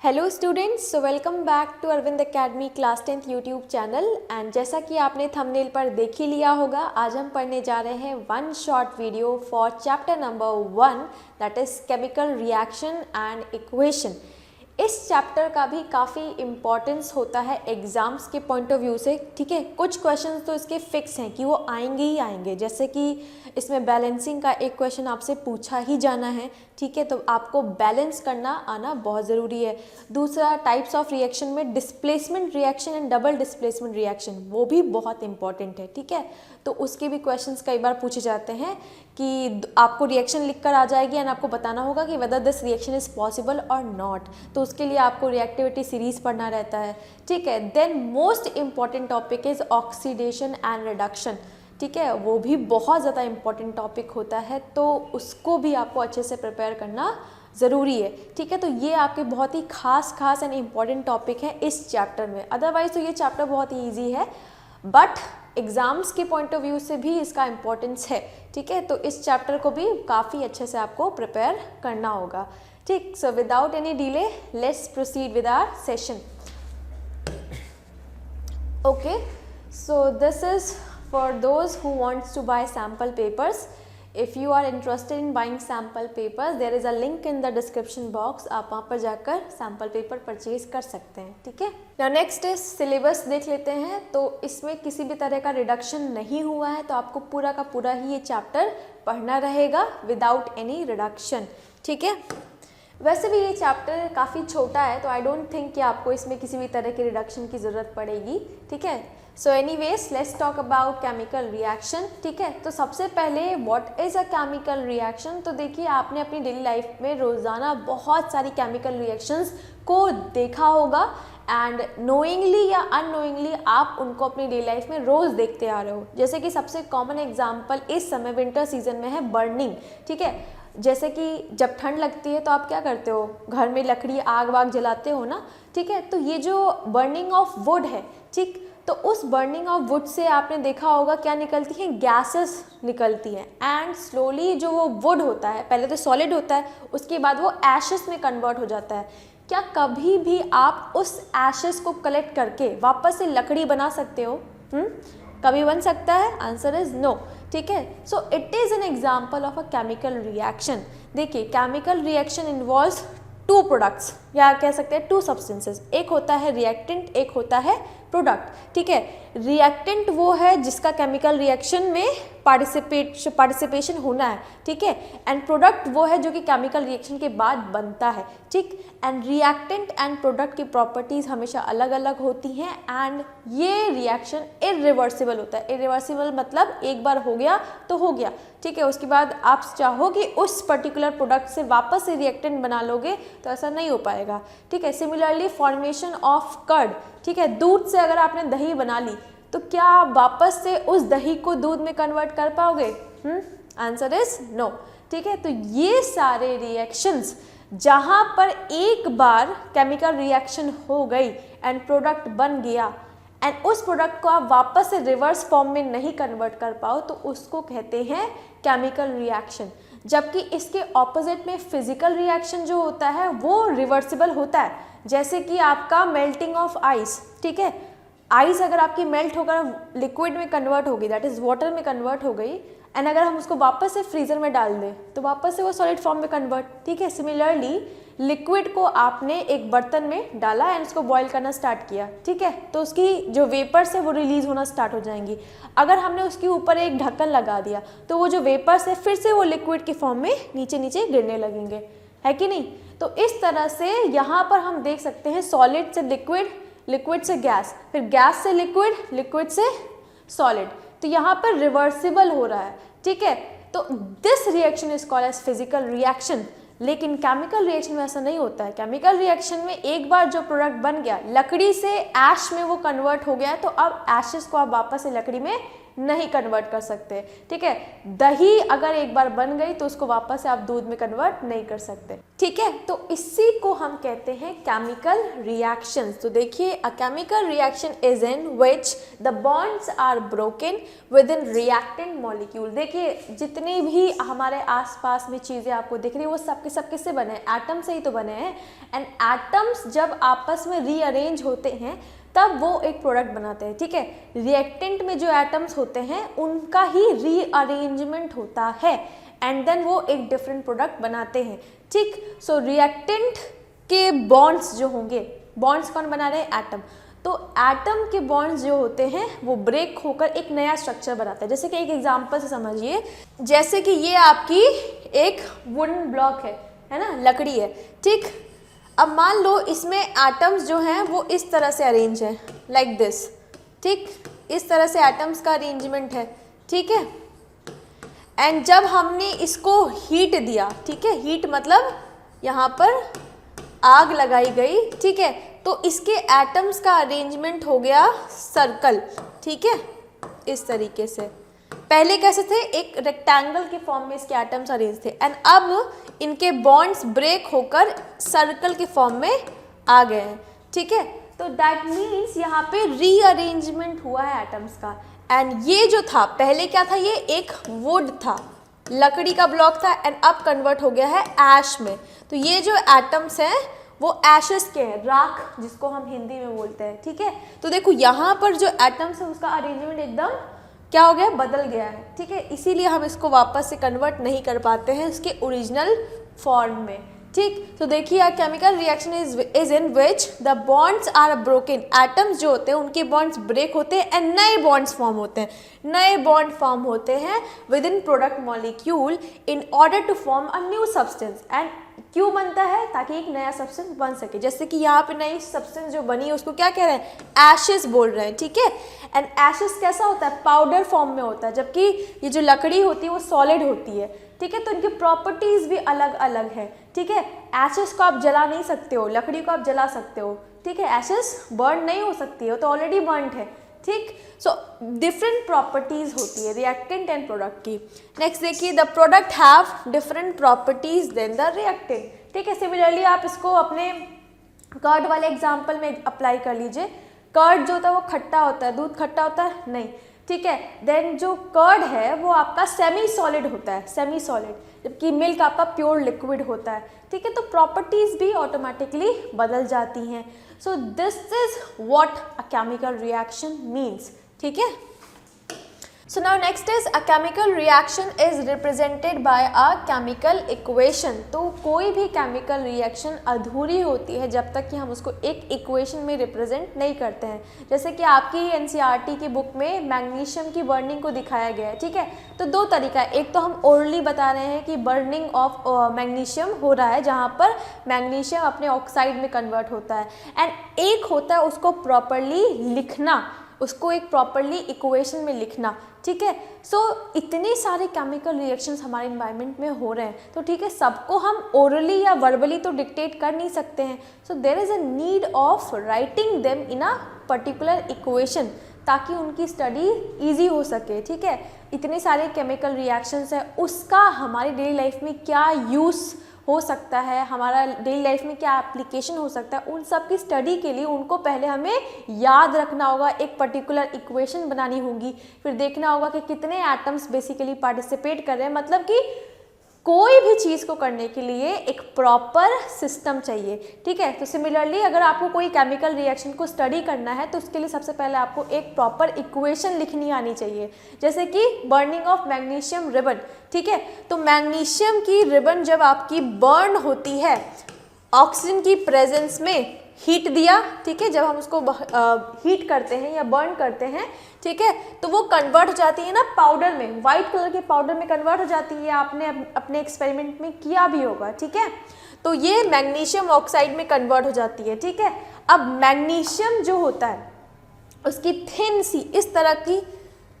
Hello students, so welcome back to Arvind Academy class 10th YouTube channel. And जैसा कि आपने thumbnail पर देख ही लिया होगा, आज हम पढ़ने जा रहे हैं one short video for chapter number 1 that is chemical reaction and equation. इस चैप्टर का भी काफ़ी इम्पॉर्टेंस होता है एग्ज़ाम्स के पॉइंट ऑफ व्यू से। ठीक है, कुछ क्वेश्चंस तो इसके फिक्स हैं कि वो आएंगे ही आएंगे, जैसे कि इसमें बैलेंसिंग का एक क्वेश्चन आपसे पूछा ही जाना है। ठीक है, तो आपको बैलेंस करना आना बहुत ज़रूरी है। दूसरा, टाइप्स ऑफ रिएक्शन में displacement reaction and double displacement reaction, वो भी बहुत इंपॉर्टेंट है। ठीक है, तो उसके भी क्वेश्चंस कई बार पूछे जाते हैं कि आपको रिएक्शन लिखकर आ जाएगी एंड आपको बताना होगा कि whether this reaction is possible और नॉट। तो उसके लिए आपको रिएक्टिविटी सीरीज पढ़ना रहता है। ठीक है, then most important topic is oxidation and reduction. ठीक है, वो भी बहुत ज़्यादा इंपॉर्टेंट टॉपिक होता है, तो उसको भी आपको अच्छे से प्रिपेयर करना ज़रूरी है। ठीक है, तो ये आपके बहुत ही खास एंड इम्पॉर्टेंट टॉपिक है इस चैप्टर में। अदरवाइज तो ये चैप्टर बहुत ही ईजी है, बट एग्ज़ाम्स के पॉइंट ऑफ व्यू से भी इसका इम्पोर्टेंस है। ठीक है, तो इस चैप्टर को भी काफ़ी अच्छे से आपको प्रिपेयर करना होगा। ठीक, so without any delay let's proceed with our session. Okay, so this is for those who wants to buy sample papers. If you are interested in buying sample papers, there is a link in the description box. आप वहाँ पर जाकर sample paper purchase कर सकते हैं। ठीक है, now next is syllabus देख लेते हैं। तो इसमें किसी भी तरह का रिडक्शन नहीं हुआ है, तो आपको पूरा का पूरा ही ये चैप्टर पढ़ना रहेगा विदाउट एनी रिडक्शन। ठीक है, वैसे भी ये चैप्टर काफ़ी छोटा है, तो आई डोंट थिंक कि आपको इसमें किसी भी तरह की रिडक्शन की ज़रूरत पड़ेगी। ठीक है, so anyways let's talk about chemical reaction. ठीक है, तो सबसे पहले what is a chemical reaction. तो देखिए, आपने अपनी डेली लाइफ में रोज़ाना बहुत सारी केमिकल रिएक्शंस को देखा होगा एंड नोइंगली या अननोइंगली आप उनको अपनी डेली लाइफ में रोज़ देखते आ रहे हो। जैसे कि सबसे कॉमन एग्जाम्पल इस समय विंटर सीजन में है बर्निंग। ठीक है, जैसे कि जब ठंड लगती है तो आप क्या करते हो, घर में लकड़ी आग वाग जलाते हो ना। ठीक है, तो ये जो बर्निंग ऑफ वुड है, ठीक, तो उस बर्निंग ऑफ वुड से आपने देखा होगा क्या निकलती हैं, गैसेस निकलती हैं एंड स्लोली जो वो वुड होता है, पहले तो सॉलिड होता है, उसके बाद वो एशेस में कन्वर्ट हो जाता है। क्या कभी भी आप उस एशेस को कलेक्ट करके वापस से लकड़ी बना सकते हो? कभी बन सकता है? Answer is no. ठीक है, so it is an example of a chemical reaction. देखिए, chemical reaction involves two products, या कह सकते हैं टू सब्सटेंसेस। एक होता है रिएक्टेंट, एक होता है प्रोडक्ट। ठीक है, रिएक्टेंट वो है जिसका केमिकल रिएक्शन में पार्टिसिपेशन होना है। ठीक है, एंड प्रोडक्ट वो है जो कि केमिकल रिएक्शन के बाद बनता है। ठीक, एंड रिएक्टेंट एंड प्रोडक्ट की प्रॉपर्टीज़ हमेशा अलग अलग होती हैं एंड ये रिएक्शन इरिवर्सिबल होता है। इरिवर्सिबल मतलब एक बार हो गया तो हो गया। ठीक है, उसके बाद आप चाहो कि उस पर्टिकुलर प्रोडक्ट से वापस से रिएक्टेंट बना लोगे तो ऐसा नहीं हो पाएगा। ठीक है, सिमिलरली फॉर्मेशन ऑफ कर्ड। ठीक है, दूध से अगर आपने दही बना ली तो क्या आप वापस से उस दही को दूध में कन्वर्ट कर पाओगे? Answer is no. ठीक है, तो ये सारे रिएक्शंस जहाँ पर एक बार केमिकल रिएक्शन हो गई एंड प्रोडक्ट बन गया एंड उस प्रोडक्ट को आप वापस से रिवर्स फॉर्म में नहीं कन्वर्ट कर पाओ तो उसको कहते हैं केमिकल रिएक्शन। जबकि इसके ऑपोजिट में फिजिकल रिएक्शन जो होता है वो रिवर्सिबल होता है, जैसे कि आपका मेल्टिंग ऑफ आइस। ठीक है, आइस अगर आपकी मेल्ट होकर लिक्विड में कन्वर्ट होगी, दैट इज़ वाटर में कन्वर्ट हो गई, एंड अगर हम उसको वापस से फ्रीज़र में डाल दें तो वापस से वो सॉलिड फॉर्म में कन्वर्ट। ठीक है, सिमिलरली लिक्विड को आपने एक बर्तन में डाला एंड उसको बॉईल करना स्टार्ट किया। ठीक है, तो उसकी जो वेपर्स है वो रिलीज़ होना स्टार्ट हो जाएंगी। अगर हमने उसके ऊपर एक ढक्कन लगा दिया तो वो जो वेपर्स है फिर से वो लिक्विड के फॉर्म में नीचे नीचे गिरने लगेंगे, है कि नहीं? तो इस तरह से यहाँ पर हम देख सकते हैं सॉलिड से लिक्विड, लिक्विड से गैस, फिर गैस से लिक्विड, लिक्विड से सॉलिड। तो यहाँ पर रिवर्सिबल हो रहा है। ठीक है, तो this reaction is called as physical reaction. लेकिन केमिकल रिएक्शन में ऐसा नहीं होता है। केमिकल रिएक्शन में एक बार जो प्रोडक्ट बन गया, लकड़ी से ऐश में वो कन्वर्ट हो गया, तो अब ऐशेस को आप वापस से लकड़ी में नहीं कन्वर्ट कर सकते, ठीक है। दही अगर एक बार बन गई तो उसको वापस से आप दूध में कन्वर्ट नहीं कर सकते, ठीक है। तो इसी को हम कहते हैं केमिकल रिएक्शंस। तो देखिए, a chemical reaction is in which the bonds are broken within reactant molecule. देखिए, जितनी भी हमारे आसपास में चीज़ें आपको दिख रही है वो सबके सब किससे बने हैं, एटम से ही तो बने हैं। एंड एटम्स जब आपस में रीअरेंज होते हैं तब वो एक प्रोडक्ट बनाते हैं, ठीक है। रिएक्टेंट में जो एटम्स होते हैं उनका ही रीअरेंजमेंट होता है एंड देन वो एक डिफरेंट प्रोडक्ट बनाते हैं, ठीक। सो रिएक्टेंट के बॉन्ड्स जो होंगे, बॉन्ड्स कौन बना रहे हैं, एटम। तो एटम के बॉन्ड्स जो होते हैं वो ब्रेक होकर एक नया स्ट्रक्चर बनाते हैं। जैसे कि एक एग्जांपल से समझिए, जैसे कि ये आपकी एक वुडन ब्लॉक है ना, लकड़ी है, ठीक। अब मान लो इसमें एटम्स जो हैं वो इस तरह से अरेंज है, लाइक दिस, ठीक। इस तरह से एटम्स का अरेंजमेंट है, ठीक है। एंड जब हमने इसको हीट दिया, ठीक है, हीट मतलब यहाँ पर आग लगाई गई, ठीक है, तो इसके एटम्स का अरेंजमेंट हो गया सर्कल, ठीक है, इस तरीके से। पहले कैसे थे, एक रेक्टेंगल के फॉर्म में इसके एटम्स अरेंज थे एंड अब इनके बॉन्ड्स ब्रेक होकर सर्कल के फॉर्म में आ गए हैं, ठीक है। तो दैट मीन्स यहाँ पे रीअरेंजमेंट हुआ है एटम्स का। एंड ये जो था पहले क्या था, ये एक वुड था, लकड़ी का ब्लॉक था एंड अब कन्वर्ट हो गया है ऐश में। तो ये जो एटम्स हैं वो एशेस के हैं, राख जिसको हम हिंदी में बोलते हैं, ठीक है। तो देखो यहाँ पर जो एटम्स है उसका अरेंजमेंट एकदम क्या हो गया, बदल गया है, ठीक है। इसीलिए हम इसको वापस से कन्वर्ट नहीं कर पाते हैं उसके ओरिजिनल फॉर्म में, ठीक। तो देखिए, chemical reaction is in which the bonds are broken. Atoms जो होते हैं उनके बॉन्ड्स ब्रेक होते हैं एंड नए बॉन्ड्स फॉर्म होते हैं, नए बॉन्ड फॉर्म होते हैं within product molecule in order to form a new substance. And क्यों बनता है, ताकि एक नया सब्सटेंस बन सके। जैसे कि यहाँ पे नई सब्सटेंस जो बनी है उसको क्या कह रहे हैं, एशेस बोल रहे हैं, ठीक है। एंड एशेस कैसा होता है, पाउडर फॉर्म में होता है, जबकि ये जो लकड़ी होती है वो सॉलिड होती है, ठीक है। तो इनकी प्रॉपर्टीज भी अलग अलग है, ठीक है। एशेस को आप जला नहीं सकते हो, लकड़ी को आप जला सकते हो, ठीक है। एशेस बर्न नहीं हो सकती है, तो ऑलरेडी बर्न्ड है, ठीक। सो डिफरेंट प्रॉपर्टीज होती है रिएक्टेंट एंड प्रोडक्ट की। नेक्स्ट देखिए, the product have different properties than the reactant, ठीक है। सिमिलरली आप इसको अपने कर्ड वाले एग्जांपल में अप्लाई कर लीजिए। कर्ड जो होता है वो खट्टा होता है, दूध खट्टा होता है नहीं, ठीक है। देन जो कर्ड है वो आपका सेमी सॉलिड होता है, सेमी सॉलिड, जबकि मिल्क आपका प्योर लिक्विड होता है, ठीक है। तो प्रॉपर्टीज भी ऑटोमेटिकली बदल जाती हैं। सो this is what a chemical reaction means, ठीक है। So now next is a chemical reaction is represented by a chemical equation। तो कोई भी chemical reaction अधूरी होती है जब तक कि हम उसको एक equation में represent नहीं करते हैं। जैसे कि आपकी NCERT की बुक में मैग्नीशियम की बर्निंग को दिखाया गया है, ठीक है। तो दो तरीका है, एक तो हम ओरली बता रहे हैं कि बर्निंग ऑफ मैग्नीशियम हो रहा है जहाँ पर मैग्नीशियम अपने ऑक्साइड में कन्वर्ट होता है, एंड एक होता है उसको प्रॉपरली लिखना, उसको एक प्रॉपरली इक्वेशन में लिखना, ठीक है। सो इतने सारे केमिकल रिएक्शंस हमारे इन्वायरमेंट में हो रहे हैं, तो ठीक है, सबको हम ओरली या वर्बली तो डिक्टेट कर नहीं सकते हैं। So there is a need of writing them in a particular equation, ताकि उनकी स्टडी ईजी हो सके, ठीक है। इतने सारे केमिकल रिएक्शंस हैं, उसका हमारी डेली लाइफ में क्या यूज़ हो सकता है, हमारा डेली लाइफ में क्या एप्लीकेशन हो सकता है, उन सब की स्टडी के लिए उनको पहले हमें याद रखना होगा, एक पर्टिकुलर इक्वेशन बनानी होगी, फिर देखना होगा कि कितने एटम्स बेसिकली पार्टिसिपेट कर रहे हैं। मतलब कि कोई भी चीज़ को करने के लिए एक प्रॉपर सिस्टम चाहिए, ठीक है। तो सिमिलरली अगर आपको कोई केमिकल रिएक्शन को स्टडी करना है तो उसके लिए सबसे पहले आपको एक प्रॉपर इक्वेशन लिखनी आनी चाहिए। जैसे कि बर्निंग ऑफ मैग्नीशियम रिबन, ठीक है। तो मैग्नीशियम की रिबन जब आपकी बर्न होती है ऑक्सीजन की प्रेजेंस में, हीट दिया, ठीक है, जब हम उसको हीट करते हैं या बर्न करते हैं, ठीक है, तो वो कन्वर्ट हो जाती है ना पाउडर में, वाइट कलर के पाउडर में कन्वर्ट हो जाती है। आपने अपने एक्सपेरिमेंट में किया भी होगा, ठीक है। तो ये मैग्नीशियम ऑक्साइड में कन्वर्ट हो जाती है, ठीक है। अब मैग्नीशियम जो होता है उसकी थिन सी इस तरह की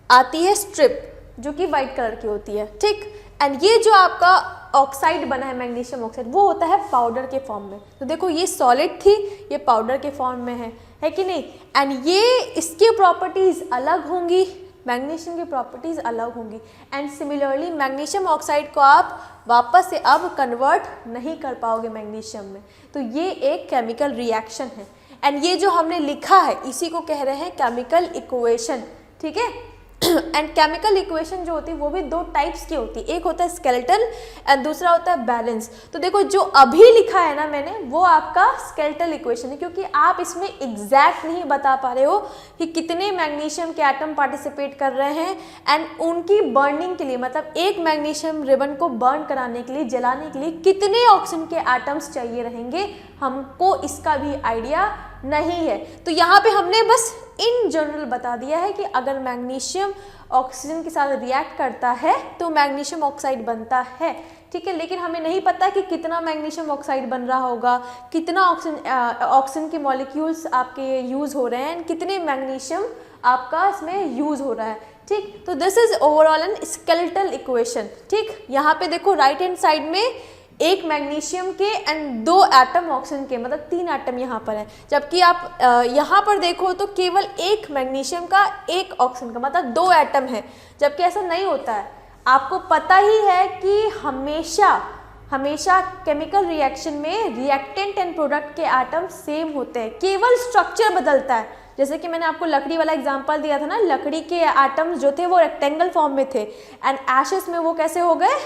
आती है स्ट्रिप, जो कि वाइट कलर की होती है, ठीक। एंड ये जो आपका ऑक्साइड बना है मैग्नीशियम ऑक्साइड, वो होता है पाउडर के फॉर्म में। तो देखो ये सॉलिड थी, ये पाउडर के फॉर्म में है कि नहीं। एंड ये इसकी प्रॉपर्टीज अलग होंगी, मैग्नीशियम की प्रॉपर्टीज़ अलग होंगी। एंड सिमिलरली मैग्नीशियम ऑक्साइड को आप वापस से अब कन्वर्ट नहीं कर पाओगे मैग्नीशियम में। तो ये एक केमिकल रिएक्शन है एंड ये जो हमने लिखा है इसी को कह रहे हैं केमिकल इक्वेशन, ठीक है। एंड केमिकल इक्वेशन जो होती है वो भी दो टाइप्स की होती है, एक होता है स्केलेटल एंड दूसरा होता है बैलेंस। तो देखो जो अभी लिखा है ना मैंने वो आपका स्केलेटल इक्वेशन है, क्योंकि आप इसमें एग्जैक्ट नहीं बता पा रहे हो कि कितने मैग्नीशियम के एटम पार्टिसिपेट कर रहे हैं एंड उनकी बर्निंग के लिए, मतलब एक मैग्नीशियम रिबन को बर्न कराने के लिए, जलाने के लिए कितने ऑक्सीजन के एटम्स चाहिए रहेंगे, हमको इसका भी आइडिया नहीं है। तो यहाँ पे हमने बस इन जनरल बता दिया है कि अगर मैग्नीशियम ऑक्सीजन के साथ रिएक्ट करता है तो मैग्नीशियम ऑक्साइड बनता है, ठीक है। लेकिन हमें नहीं पता कि कितना मैग्नीशियम ऑक्साइड बन रहा होगा, कितना ऑक्सीजन के मॉलिक्यूल्स आपके यूज़ हो रहे हैं एंड कितने मैग्नीशियम आपका इसमें यूज़ हो रहा है, ठीक। तो this is overall an skeletal equation, ठीक। यहाँ पे देखो राइट हैंड साइड में एक मैग्नीशियम के एंड दो एटम ऑक्सीजन के, मतलब 3 एटम यहाँ पर है, जबकि आप यहाँ पर देखो तो केवल एक मैग्नीशियम का एक ऑक्सीजन का, मतलब 2 एटम है, जबकि ऐसा नहीं होता है। आपको पता ही है कि हमेशा केमिकल रिएक्शन में रिएक्टेंट एंड प्रोडक्ट के एटम सेम होते हैं, केवल स्ट्रक्चर बदलता है। जैसे कि मैंने आपको लकड़ी वाला एग्जांपल दिया था ना, लकड़ी के एटम्स जो थे वो रेक्टेंगल फॉर्म में थे एंड एशेस में वो कैसे हो गए,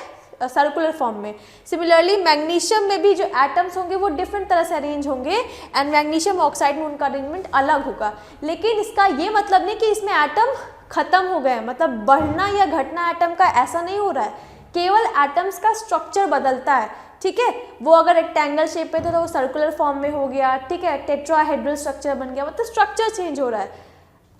सर्कुलर फॉर्म में। सिमिलरली मैग्नीशियम में भी जो एटम्स होंगे वो डिफरेंट तरह से अरेंज होंगे एंड मैग्नीशियम ऑक्साइड में उनका अरेंजमेंट अलग होगा। लेकिन इसका ये मतलब नहीं कि इसमें एटम खत्म हो गए, मतलब बढ़ना या घटना एटम का ऐसा नहीं हो रहा है, केवल एटम्स का स्ट्रक्चर बदलता है, ठीक है। वो अगर रेक्टेंगल शेप पे थे तो वो सर्कुलर फॉर्म में हो गया, ठीक है, टेट्राहेड्रल स्ट्रक्चर बन गया, मतलब स्ट्रक्चर चेंज हो रहा है।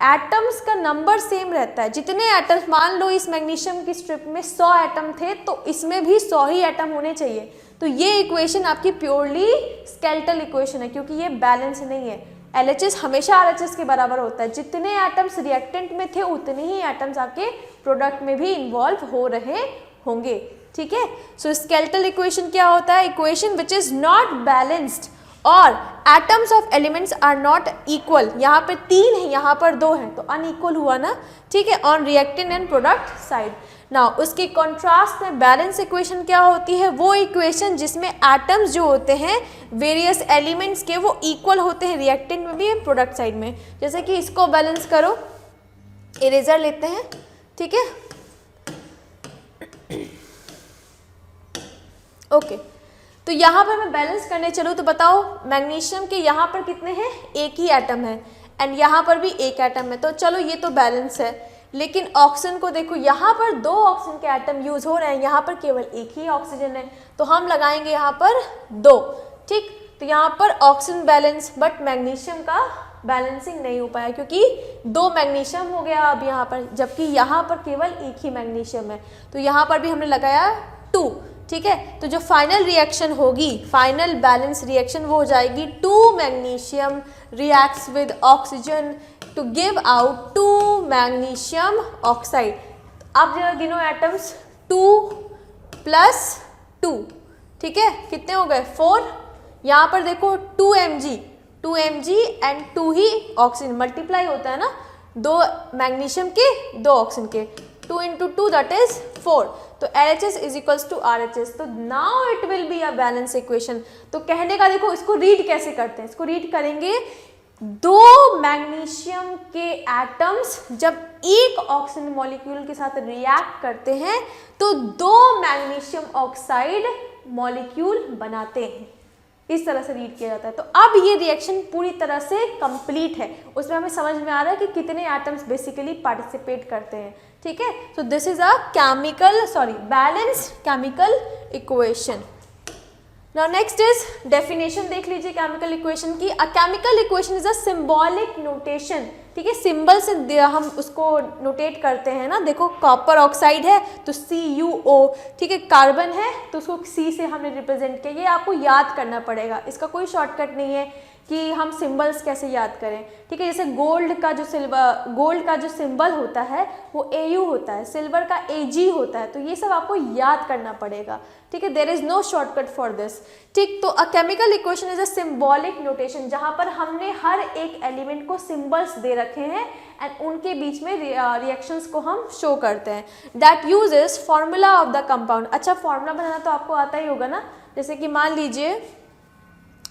एटम्स का नंबर सेम रहता है, जितने एटम्स, मान लो इस मैग्नीशियम की स्ट्रिप में 100 एटम थे तो इसमें भी 100 ही एटम होने चाहिए। तो ये इक्वेशन आपकी प्योरली स्केलेटल इक्वेशन है, क्योंकि ये बैलेंस नहीं है। LHS हमेशा RHS के बराबर होता है, जितने एटम्स रिएक्टेंट में थे उतने ही एटम्स आपके प्रोडक्ट में भी इन्वॉल्व हो रहे होंगे, ठीक है। सो स्केलेटल इक्वेशन क्या होता है, equation which is not balanced और atoms of elements are not equal. यहाँ पे 3 है, यहाँ पर 2 हैं, तो अनइक्वल हुआ ना, ठीक है, on reactant and product side. Now उसके कॉन्ट्रास्ट में बैलेंस इक्वेशन क्या होती है, वो इक्वेशन जिसमें एटम्स जो होते हैं वेरियस एलिमेंट्स के वो इक्वल होते हैं रिएक्टेंट में भी एंड प्रोडक्ट साइड में। जैसे कि इसको बैलेंस करो, इरेजर लेते हैं, ठीक है, ओके। तो यहाँ पर मैं बैलेंस करने चलूँ तो बताओ मैग्नीशियम के यहाँ पर कितने हैं, एक ही एटम है एंड यहाँ पर भी एक एटम है, तो चलो ये तो बैलेंस है। लेकिन ऑक्सीजन को देखो, यहाँ पर 2 ऑक्सीजन के एटम यूज हो रहे हैं, यहाँ पर केवल एक ही ऑक्सीजन है, तो हम लगाएंगे यहाँ पर 2, ठीक। तो यहाँ पर ऑक्सीजन बैलेंस, बट मैग्नीशियम का बैलेंसिंग नहीं हो पाया क्योंकि 2 मैग्नीशियम हो गया अब यहाँ पर, जबकि यहाँ पर केवल एक ही मैग्नीशियम है, तो यहाँ पर भी हमने लगाया 2, ठीक है। तो जो फाइनल रिएक्शन होगी, फाइनल बैलेंस रिएक्शन, वो हो जाएगी 2 magnesium reacts with oxygen to give out 2 magnesium oxide. अब जरा गिनो एटम्स, 2 + 2, ठीक है, कितने हो गए, 4। यहाँ पर देखो 2 mg and 2 he oxygen, multiply होता है ना, 2 मैग्नीशियम के 2 ऑक्सीजन के, 2 × 2 दैट इज 4। तो LHS = RHS। तो now it will be a balance equation. तो कहने का देखो इसको रीड कैसे करते हैं, इसको रीड करेंगे, 2 मैग्नीशियम के एटम्स जब एक ऑक्सीजन मॉलिक्यूल के साथ रिएक्ट करते हैं तो 2 मैग्नीशियम ऑक्साइड मॉलिक्यूल बनाते हैं, इस तरह से रीड किया जाता है। तो अब ये रिएक्शन पूरी तरह से कंप्लीट है, उसमें हमें समझ में आ रहा है कि कितने एटम्स बेसिकली पार्टिसिपेट करते हैं, ठीक है। सो this is a balanced chemical equation. Now next is definition, देख लीजिए केमिकल इक्वेशन की। अ chemical equation is a symbolic notation, ठीक है, सिंबल से हम उसको नोटेट करते हैं ना। देखो कॉपर ऑक्साइड है तो CuO, ठीक है, कार्बन है तो उसको C से हमने रिप्रेजेंट किया, ये आपको याद करना पड़ेगा, इसका कोई शॉर्टकट नहीं है। कि हम सिंबल्स कैसे याद करें, ठीक है। जैसे गोल्ड का जो सिंबल होता है वो AU होता है, सिल्वर का AG होता है, तो ये सब आपको याद करना पड़ेगा, ठीक है। There is no shortcut for this, ठीक। तो a chemical equation is a symbolic notation, जहाँ पर हमने हर एक एलिमेंट को सिंबल्स दे रखे हैं एंड उनके बीच में रिएक्शंस को हम शो करते हैं। That uses formula of the compound. अच्छा, फॉर्मूला बनाना तो आपको आता ही होगा ना। जैसे कि मान लीजिए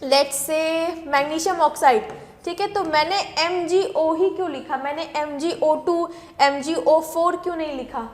लेट्स से मैग्नीशियम ऑक्साइड, ठीक है, तो मैंने MgO ही क्यों लिखा, मैंने MgO2 MgO4 क्यों नहीं लिखा,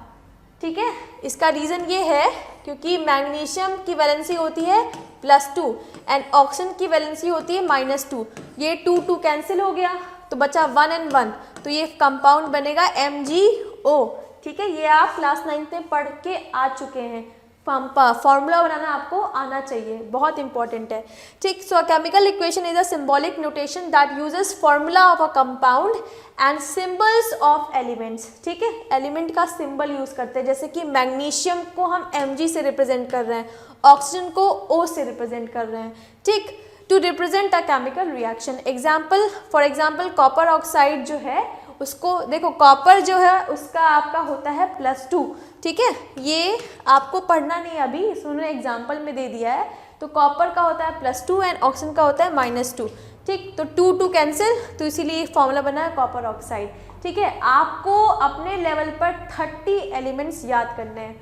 ठीक है। इसका रीज़न ये है क्योंकि मैग्नीशियम की वैलेंसी होती है +2 एंड ऑक्सीजन की वैलेंसी होती है -2। ये 2 कैंसिल हो गया तो बचा 1 and 1, तो ये कंपाउंड बनेगा MgO, ठीक है। ये आप क्लास 9th में पढ़ के आ चुके हैं। फॉर्मूला बनाना आपको आना चाहिए, बहुत इंपॉर्टेंट है, ठीक। सो chemical equation is a symbolic notation that uses formula of a compound and symbols of elements, ठीक है। एलिमेंट का सिंबल यूज करते हैं, जैसे कि मैग्नीशियम को हम Mg से रिप्रेजेंट कर रहे हैं, ऑक्सीजन को O से रिप्रेजेंट कर रहे हैं, ठीक, to represent a chemical reaction. Example, for example copper oxide जो है उसको देखो, कॉपर जो है उसका आपका होता है +2, ठीक है। ये आपको पढ़ना नहीं अभी, उन्होंने एग्जाम्पल में दे दिया है। तो कॉपर का होता है +2 एंड ऑक्सीजन का होता है -2, ठीक। तो 2 कैंसिल, तो इसीलिए फॉर्मूला बना है कॉपर ऑक्साइड, ठीक है। आपको अपने लेवल पर 30 एलिमेंट्स याद करने हैं,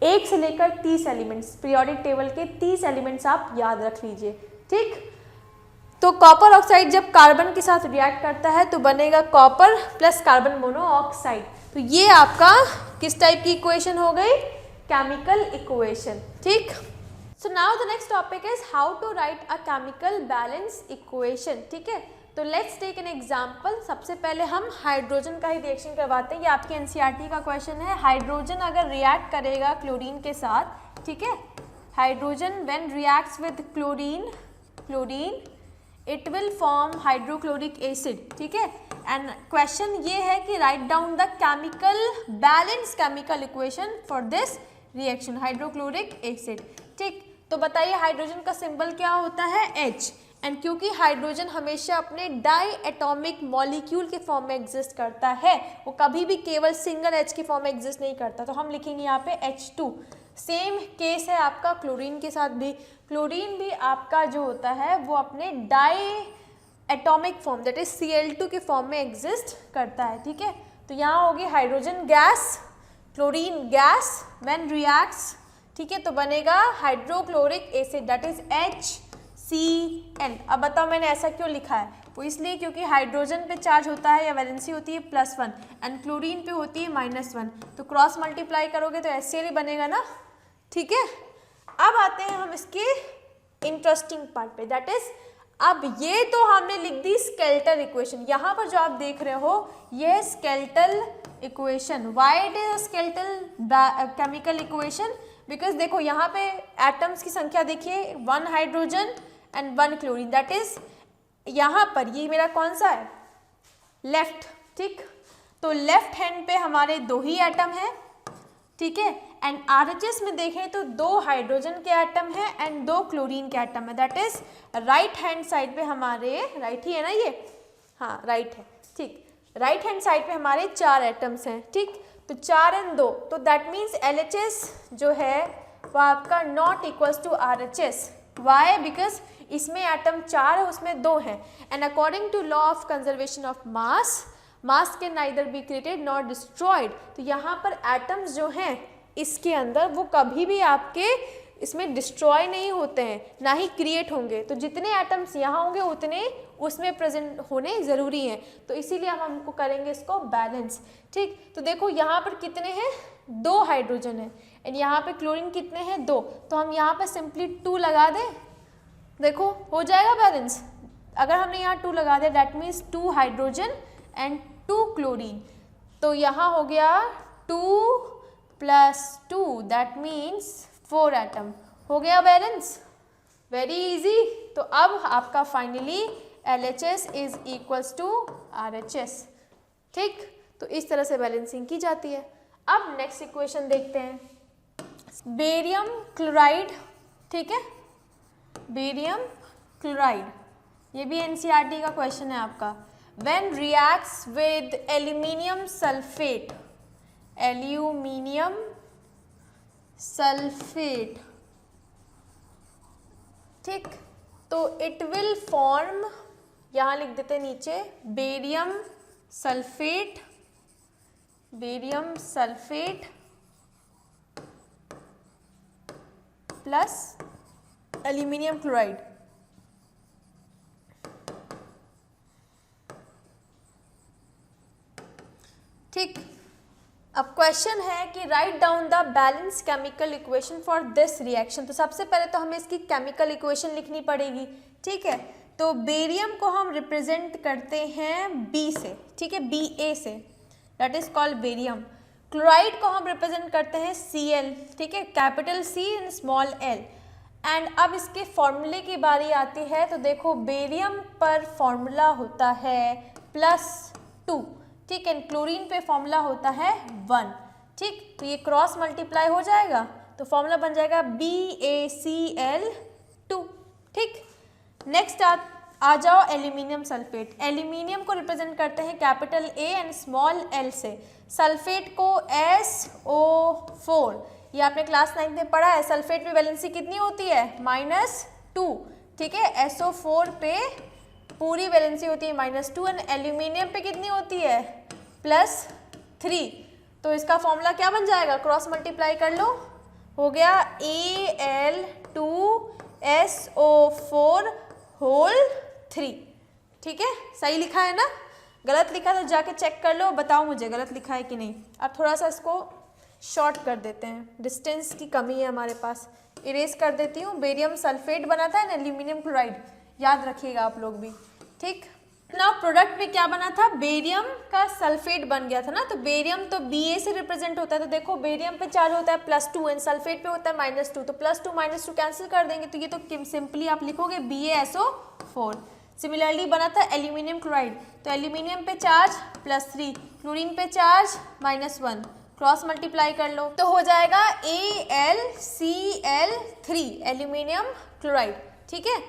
1 से लेकर 30 एलिमेंट्स, पीरियोडिक टेबल के 30 एलिमेंट्स आप याद रख लीजिए, ठीक। तो कॉपर ऑक्साइड जब कार्बन के साथ रिएक्ट करता है तो बनेगा कॉपर प्लस कार्बन मोनोऑक्साइड। तो ये आपका किस टाइप की इक्वेशन हो गई, केमिकल इक्वेशन, ठीक। So now the next topic is how to write a chemical balance equation, ठीक है। तो लेट्स टेक एन एग्जांपल। सबसे पहले हम हाइड्रोजन का ही रिएक्शन करवाते हैं, ये आपकी NCERT का क्वेश्चन है। हाइड्रोजन अगर रिएक्ट करेगा क्लोरीन के साथ, ठीक है, hydrogen when reacts with chlorine it will form hydrochloric acid, ठीक है। एंड क्वेश्चन ये है कि write down the chemical balance chemical equation for this reaction hydrochloric acid, ठीक। तो बताइए हाइड्रोजन का सिंबल क्या होता है, H, एंड क्योंकि हाइड्रोजन हमेशा अपने डाई एटॉमिक मॉलिक्यूल के फॉर्म में एग्जिस्ट करता है, वो कभी भी केवल सिंगल H के फॉर्म में एग्जिस्ट नहीं करता, तो हम लिखेंगे यहाँ पे H2। सेम केस है आपका क्लोरीन के साथ भी। क्लोरीन भी आपका जो होता है वो अपने diatomic form that is Cl2 के फॉर्म में एग्जिस्ट करता है, ठीक है। तो यहाँ होगी hydrogen gas, chlorine gas when reacts, ठीक है, तो बनेगा hydrochloric acid that is HCl। अब बताओ मैंने ऐसा क्यों लिखा है, वो इसलिए क्योंकि हाइड्रोजन पे चार्ज होता है या वैलेंसी होती है +1 एंड क्लोरीन पे होती है -1, तो क्रॉस मल्टीप्लाई करोगे तो HCl ही बनेगा ना, ठीक है। अब आते हैं हम इसके इंटरेस्टिंग पार्ट पे, दैट इज अब ये तो हमने लिख दी स्केलेटल इक्वेशन। यहाँ पर जो आप देख रहे हो ये skeletal equation. Why it is skeletal chemical equation, because देखो यहाँ पे एटम्स की संख्या देखिए, 1 hydrogen and 1 chlorine, that is यहाँ पर ये मेरा कौन सा है, लेफ्ट, ठीक। तो लेफ्ट हैंड पे हमारे 2 ही एटम है, ठीक है। एंड RHS में देखें तो 2 हाइड्रोजन के एटम है एंड 2 क्लोरीन के एटम है, that is right hand side पे हमारे, राइट ही है ना ये, हाँ राइट है, ठीक। राइट हैंड साइड पे हमारे 4 एटम्स हैं, ठीक। तो 4 and 2, तो दैट मीन्स LHS जो है वो आपका not equals to RHS। Why, because इसमें एटम 4 है उसमें 2 है, and according to law of conservation of mass can neither be created not destroyed. तो यहाँ पर एटम्स जो हैं इसके अंदर वो कभी भी आपके इसमें डिस्ट्रॉय नहीं होते हैं, ना ही क्रिएट होंगे। तो जितने एटम्स यहाँ होंगे उतने उसमें प्रेजेंट होने ज़रूरी हैं, तो इसीलिए हम हमको करेंगे इसको बैलेंस, ठीक। तो देखो यहाँ पर कितने हैं, 2 हाइड्रोजन है एंड यहाँ पे क्लोरीन कितने हैं, 2, तो हम यहाँ पे सिंपली 2 लगा दें, देखो हो जाएगा बैलेंस। अगर हमने यहाँ 2 लगा दिया that means 2 hydrogen and 2 chlorine, तो यहाँ हो गया 2 + 2 दैट मीन्स 4 एटम, हो गया बैलेंस, वेरी इजी। तो अब आपका finally LHS is equals to RHS, ठीक। तो इस तरह से बैलेंसिंग की जाती है। अब नेक्स्ट इक्वेशन देखते हैं, बेरियम क्लोराइड, ठीक है, बेरियम क्लोराइड, ये भी एनसीईआरटी का क्वेश्चन है आपका। When reacts with aluminium sulphate, aluminium sulphate, ठीक, तो इट विल फॉर्म, यहाँ लिख देते हैं नीचे, barium sulphate, barium sulphate plus aluminium chloride. ठीक, अब क्वेश्चन है कि write down the balance chemical equation for this reaction. तो सबसे पहले तो हमें इसकी केमिकल इक्वेशन लिखनी पड़ेगी, ठीक है। तो बेरियम को हम रिप्रेजेंट करते हैं बी से, ठीक है, Ba से, that is called barium. Chloride को हम रिप्रेजेंट करते हैं Cl, ठीक है, capital C and small l। And अब इसके फॉर्मूले की बारी आती है। तो देखो बेरियम पर फॉर्मूला होता है +2, ठीक है, क्लोरीन पे फॉर्मूला होता है 1, ठीक। तो ये क्रॉस मल्टीप्लाई हो जाएगा तो फॉर्मूला बन जाएगा BaCl2, ठीक। नेक्स्ट आ जाओ एल्यूमिनियम सल्फेट। एल्यूमिनियम को रिप्रेजेंट करते हैं capital A and small l से, सल्फेट को SO4। ये आपने क्लास 9 में पढ़ा है, सल्फेट में वैलेंसी कितनी होती है, -2, ठीक है। SO4 पे पूरी वैलेंसी होती है -2 एंड एल्यूमिनियम पे कितनी होती है, +3। तो इसका फॉर्मूला क्या बन जाएगा, क्रॉस मल्टीप्लाई कर लो, हो गया Al2SO4 ठीक है। सही लिखा है ना, गलत लिखा तो जाके चेक कर लो, बताओ मुझे गलत लिखा है कि नहीं। अब थोड़ा सा इसको शॉर्ट कर देते हैं, डिस्टेंस की कमी है हमारे पास, इरेज कर देती हूँ। बेरियम सल्फेट बना था ना एल्यूमिनियम क्लोराइड, याद रखिएगा आप लोग भी, ठीक। ना प्रोडक्ट में क्या बना था, बेरियम का सल्फेट बन गया था ना। तो बेरियम तो Ba से रिप्रेजेंट होता है, तो देखो बेरियम पे चार्ज होता है +2 एंड सल्फेट पे होता है -2, तो +2 -2 कैंसिल कर देंगे, तो ये तो सिंपली आप लिखोगे BaSO4। सिमिलरली बना था एल्यूमिनियम क्लोराइड, तो एल्यूमिनियम पे चार्ज +3, क्लोरीन पे चार्ज -1, क्रॉस मल्टीप्लाई कर लो तो हो जाएगा AlCl3 एल्यूमिनियम क्लोराइड, ठीक है।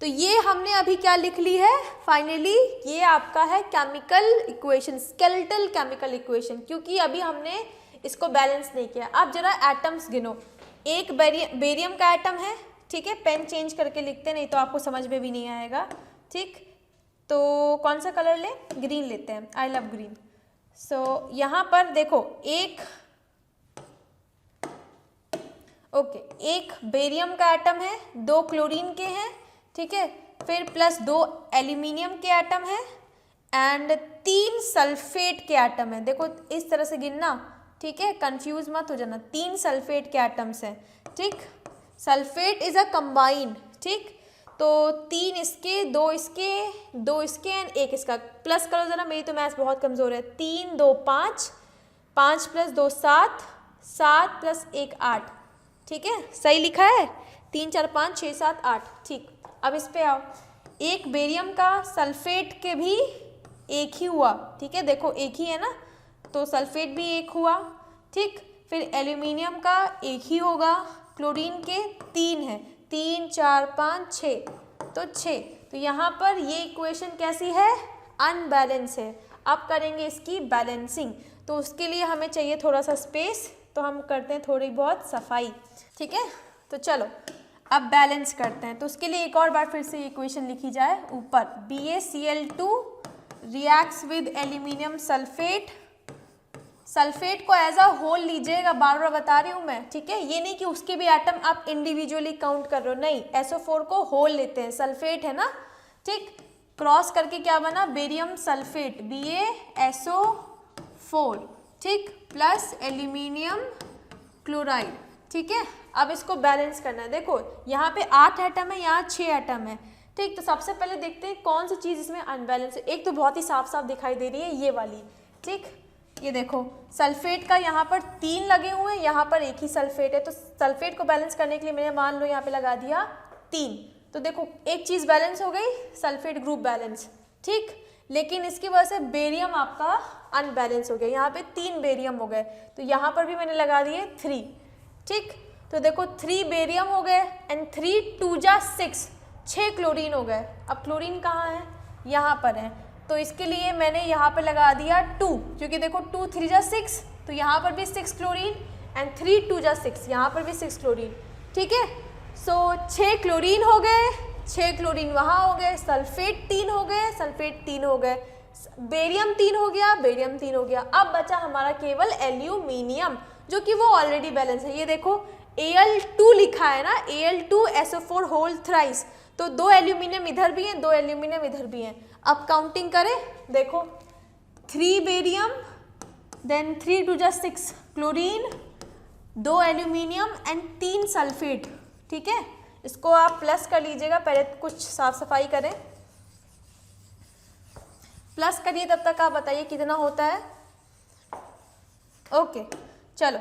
तो ये हमने अभी क्या लिख ली है फाइनली, ये आपका है chemical equation, skeletal chemical equation, क्योंकि अभी हमने इसको बैलेंस नहीं किया। अब जरा एटम्स गिनो, एक बेरियम का एटम है, ठीक है, पेन चेंज करके लिखते नहीं तो आपको समझ में भी नहीं आएगा, ठीक। तो कौन सा कलर ले, ग्रीन लेते हैं, आई लव ग्रीन। सो यहाँ पर देखो एक बेरियम का एटम है, 2 क्लोरीन के हैं, ठीक है, फिर +2 एल्यूमिनियम के एटम है एंड 3 सल्फेट के एटम है। देखो इस तरह से गिनना, ठीक है, कंफ्यूज मत हो जाना, 3 सल्फेट के एटम्स हैं, ठीक। सल्फेट इज अ कंबाइन, ठीक, तो 3 इसके, 2 इसके, 2 इसके एंड 1 इसका। प्लस करो जरा, मेरी तो मैथ्स बहुत कमज़ोर है। 3 2 5, 5 + 2 7, 7 + 1 8, ठीक है, सही लिखा है, 3 4 5 6 7 8, ठीक। अब इस पे आओ, एक बेरियम का सल्फेट के भी एक ही हुआ, ठीक है, देखो एक ही है ना, तो सल्फेट भी एक हुआ, ठीक। फिर एल्यूमिनियम का एक ही होगा, क्लोरीन के 3 है, 3 4 5 6, तो 6। तो यहाँ पर ये इक्वेशन कैसी है, अनबैलेंस है। अब करेंगे इसकी बैलेंसिंग, तो उसके लिए हमें चाहिए थोड़ा सा स्पेस, तो हम करते हैं थोड़ी बहुत सफाई, ठीक है। तो चलो अब बैलेंस करते हैं, तो उसके लिए एक और बार फिर से इक्वेशन लिखी जाए ऊपर, BaCl2 reacts with aluminium sulphate. Sulphate को एज अ होल लीजिएगा, बार बार बता रही हूँ मैं, ठीक है, ये नहीं कि उसके भी एटम आप इंडिविजुअली काउंट कर रहे हो, नहीं, SO4 को होल लेते हैं, सल्फेट है ना, ठीक। क्रॉस करके क्या बना, बेरियम सल्फेट BaSO4, ठीक, प्लस एल्यूमिनियम क्लोराइड, ठीक है। अब इसको बैलेंस करना है, देखो यहाँ पे 8 एटम है, यहाँ 6 एटम है, ठीक। तो सबसे पहले देखते हैं कौन सी चीज़ इसमें अनबैलेंस है। एक तो बहुत ही साफ साफ दिखाई दे रही है, ये वाली, ठीक, ये देखो सल्फेट का यहाँ पर 3 लगे हुए हैं, यहाँ पर एक ही सल्फेट है, तो सल्फेट को बैलेंस करने के लिए मैंने मान लो यहाँ पे लगा दिया 3, तो देखो एक चीज़ बैलेंस हो गई, सल्फेट ग्रुप बैलेंस, ठीक। लेकिन इसकी वजह से बेरियम आपका अनबैलेंस हो गया, यहाँ पे 3 बेरियम हो गए, तो यहाँ पर भी मैंने लगा दिए 3, ठीक। तो देखो 3 बेरियम हो गए एंड 3 2 जा 6, 6 क्लोरीन हो गए। अब क्लोरीन कहाँ है, यहाँ पर है, तो इसके लिए मैंने यहाँ पे लगा दिया 2, क्योंकि देखो 2 3 जा 6, तो यहाँ पर भी 6 क्लोरीन एंड 3 2 जा 6, यहाँ पर भी 6 क्लोरीन। ठीक है, सो 6 क्लोरीन हो गए, 6 क्लोरीन वहाँ हो गए, सल्फेट 3 हो गए, सल्फेट 3 हो गए, बेरियम 3 हो गया, बेरियम 3 हो गया। अब बचा हमारा केवल एल्यूमिनियम, जो कि वो ऑलरेडी बैलेंस है। ये देखो Al2 लिखा है ना, Al2SO4 होल थ्राइस, तो 2 एल्यूमिनियम इधर भी हैं, 2 एल्यूमिनियम इधर भी हैं। अब काउंटिंग करें, देखो 3 बेरियम, देन 3 2 जा 6 क्लोरीन, 2 एल्यूमिनियम एंड 3 सल्फेट। ठीक है, इसको आप प्लस कर लीजिएगा, पहले कुछ साफ सफाई करें, प्लस करिए, तब तक आप बताइए कितना होता है। ओके चलो,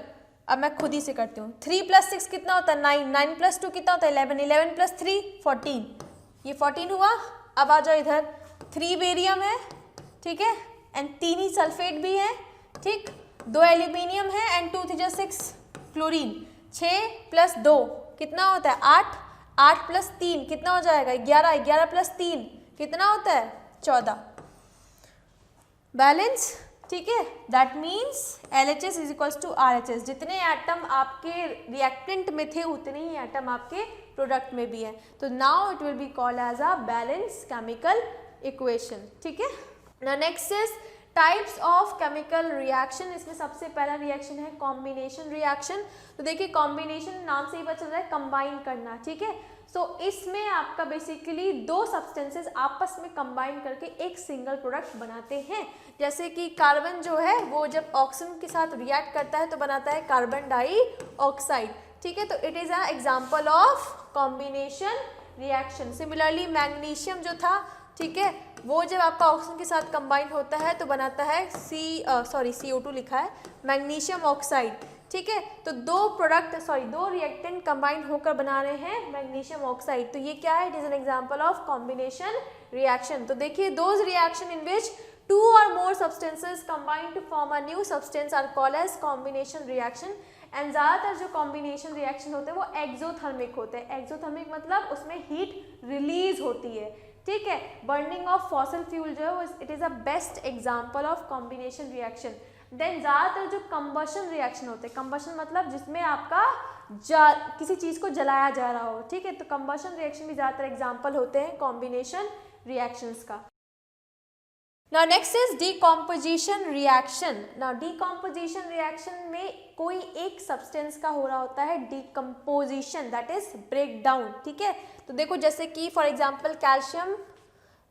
अब मैं खुद ही से करती हूँ। 3 + 6 कितना होता है 9, 9 + 2 कितना होता है 11, 11 + 3 14, ये 14 हुआ। अब आ जाओ इधर, 3 बेरियम है, ठीक है, एंड 3 ही सल्फेट भी है, ठीक, 2 एल्यूमिनियम है एंड 2 3 जा 6 क्लोरीन। 6 + 2 कितना होता है 8, 8 + 3 कितना हो जाएगा 11, 11 + 3 कितना होता है 14, बैलेंस। ठीक है, दैट मीन्स LHS = RHS, जितने एटम आपके रिएक्टेंट में थे उतने ही एटम आपके प्रोडक्ट में भी है, तो now it will be called as a balance chemical equation. ठीक है, now next is types of chemical reaction. इसमें सबसे पहला रिएक्शन है कॉम्बिनेशन रिएक्शन। तो देखिए कॉम्बिनेशन नाम से ही पता चल रहा है कंबाइन करना। ठीक है, सो इसमें आपका बेसिकली 2 सब्सटेंसेस आपस में कंबाइन करके एक सिंगल प्रोडक्ट बनाते हैं। जैसे कि कार्बन जो है वो जब ऑक्सीजन के साथ रिएक्ट करता है तो बनाता है कार्बन डाइऑक्साइड। ठीक है, तो it is a example of combination reaction. Similarly magnesium जो था, ठीक है, वो जब आपका ऑक्सीजन के साथ कंबाइन होता है तो बनाता है CO2 लिखा है, मैग्नीशियम ऑक्साइड। ठीक है, तो 2 रिएक्टेंट कंबाइन होकर बना रहे हैं मैग्नीशियम ऑक्साइड, तो ये क्या है, it is an example of combination reaction. तो देखिए those reaction in which 2 or more substances combine to form a new substance are called as combination reaction। And ज़्यादातर जो कॉम्बिनेशन रिएक्शन होते हैं वो एक्सोथर्मिक होते हैं। एक्सोथर्मिक मतलब उसमें हीट रिलीज होती है। ठीक है, बर्निंग ऑफ फॉसिल फ्यूल जो है वो it is a best example of combination reaction. Then ज़्यादातर जो कंबशन रिएक्शन होते हैं, कंबशन मतलब जिसमें आपका किसी चीज़ को जलाया जा रहा हो। ठीक है, तो कंबशन रिएक्शन भी ज़्यादातर एग्जाम्पल होते हैं कॉम्बिनेशन रिएक्शंस का। Now next is decomposition reaction। Now decomposition reaction में कोई एक सब्सटेंस का हो रहा होता है decomposition, that is breakdown। ठीक है, तो देखो जैसे कि फॉर एग्जांपल कैल्शियम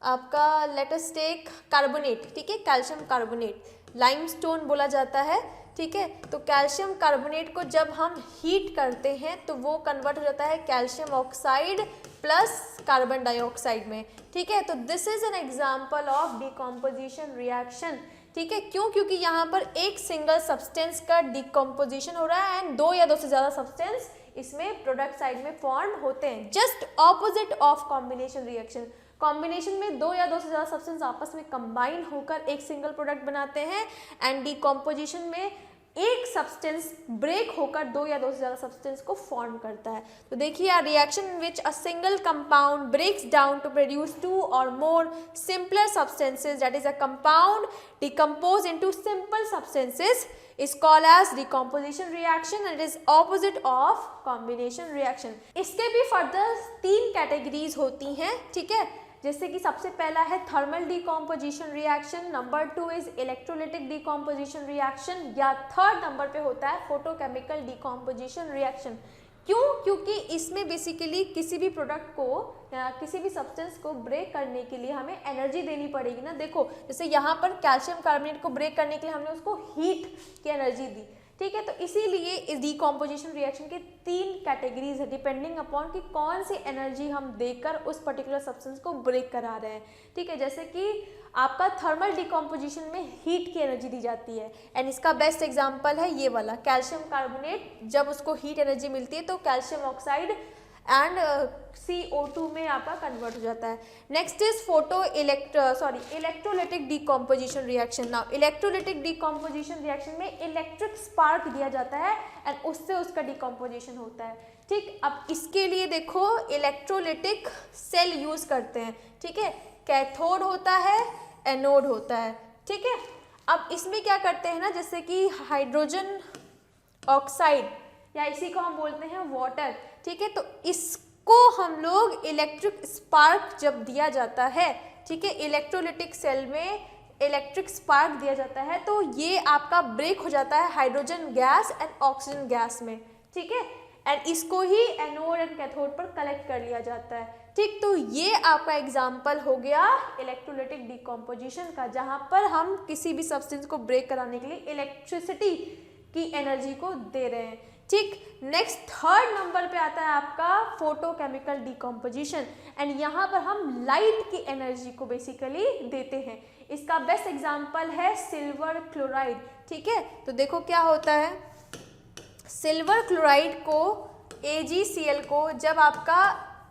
आपका लेट अस टेक कार्बोनेट। ठीक है, कैल्शियम कार्बोनेट, लाइमस्टोन बोला जाता है। ठीक है, तो कैल्शियम कार्बोनेट को जब हम हीट करते हैं तो वो कन्वर्ट हो जाता है calcium oxide plus carbon dioxide में। ठीक है, तो this is an example of decomposition reaction. ठीक है, क्यों, क्योंकि यहाँ पर एक सिंगल सब्सटेंस का डिकम्पोजिशन हो रहा है एंड 2 या 2 से ज़्यादा सब्सटेंस इसमें प्रोडक्ट साइड में फॉर्म होते हैं। Just opposite of combination reaction. Combination में 2 या 2 से ज़्यादा सब्सटेंस आपस में कंबाइन होकर एक सिंगल प्रोडक्ट बनाते हैं एंड डिकम्पोजिशन में एक सब्सटेंस ब्रेक होकर 2 या 2 से ज़्यादा सब्सटेंस को फॉर्म करता है। तो देखिए reaction in which a single compound breaks down to produce 2 or more simpler substances, that is a compound decompose into simple substances is called as decomposition reaction and it is opposite of combination reaction। इसके भी further 3 categories होती हैं। ठीक है, जैसे कि सबसे पहला है thermal decomposition reaction, number 2 is electrolytic decomposition reaction, या 3rd नंबर पे होता है फोटोकेमिकल डिकम्पोजिशन रिएक्शन। क्यों, क्योंकि इसमें बेसिकली किसी भी प्रोडक्ट को या किसी भी सब्सटेंस को ब्रेक करने के लिए हमें एनर्जी देनी पड़ेगी ना। देखो जैसे यहाँ पर कैल्शियम कार्बोनेट को ब्रेक करने के लिए हमने उसको हीट की एनर्जी दी। ठीक है, तो इसीलिए इस डिकम्पोजिशन रिएक्शन के 3 कैटेगरीज है डिपेंडिंग अपॉन कि कौन सी एनर्जी हम देकर उस पर्टिकुलर सब्सटेंस को ब्रेक करा रहे हैं। ठीक है, जैसे कि आपका थर्मल डिकम्पोजिशन में हीट की एनर्जी दी जाती है एंड इसका बेस्ट एग्जांपल है ये वाला कैल्शियम कार्बोनेट। जब उसको हीट एनर्जी मिलती है तो कैल्शियम ऑक्साइड एंड CO2 में आपका कन्वर्ट हो जाता है। Next is electrolytic decomposition reaction. Now electrolytic decomposition reaction में इलेक्ट्रिक स्पार्क दिया जाता है एंड उससे उसका डीकम्पोजिशन होता है। ठीक, अब इसके लिए देखो इलेक्ट्रोलिटिक सेल यूज करते हैं। ठीक है, कैथोड होता है, एनोड होता है। ठीक है, अब इसमें क्या करते हैं ना, जैसे कि हाइड्रोजन ऑक्साइड या इसी को हम बोलते हैं वाटर। ठीक है, तो इसको हम लोग इलेक्ट्रिक स्पार्क जब दिया जाता है, ठीक है, इलेक्ट्रोलिटिक सेल में इलेक्ट्रिक स्पार्क दिया जाता है तो ये आपका ब्रेक हो जाता है hydrogen gas and oxygen gas में। ठीक है, एंड इसको ही एनोड एंड कैथोड पर कलेक्ट कर लिया जाता है। ठीक, तो ये आपका एग्जाम्पल हो गया इलेक्ट्रोलिटिक डीकम्पोजिशन का, जहां पर हम किसी भी सब्सटेंस को ब्रेक कराने के लिए इलेक्ट्रिसिटी की एनर्जी को दे रहे हैं। ठीक, नेक्स्ट थर्ड नंबर पे आता है आपका फोटोकेमिकल डीकम्पोजिशन एंड यहाँ पर हम लाइट की एनर्जी को बेसिकली देते हैं। इसका बेस्ट एग्जाम्पल है सिल्वर क्लोराइड। ठीक है, तो देखो क्या होता है, सिल्वर क्लोराइड को AgCl को जब आपका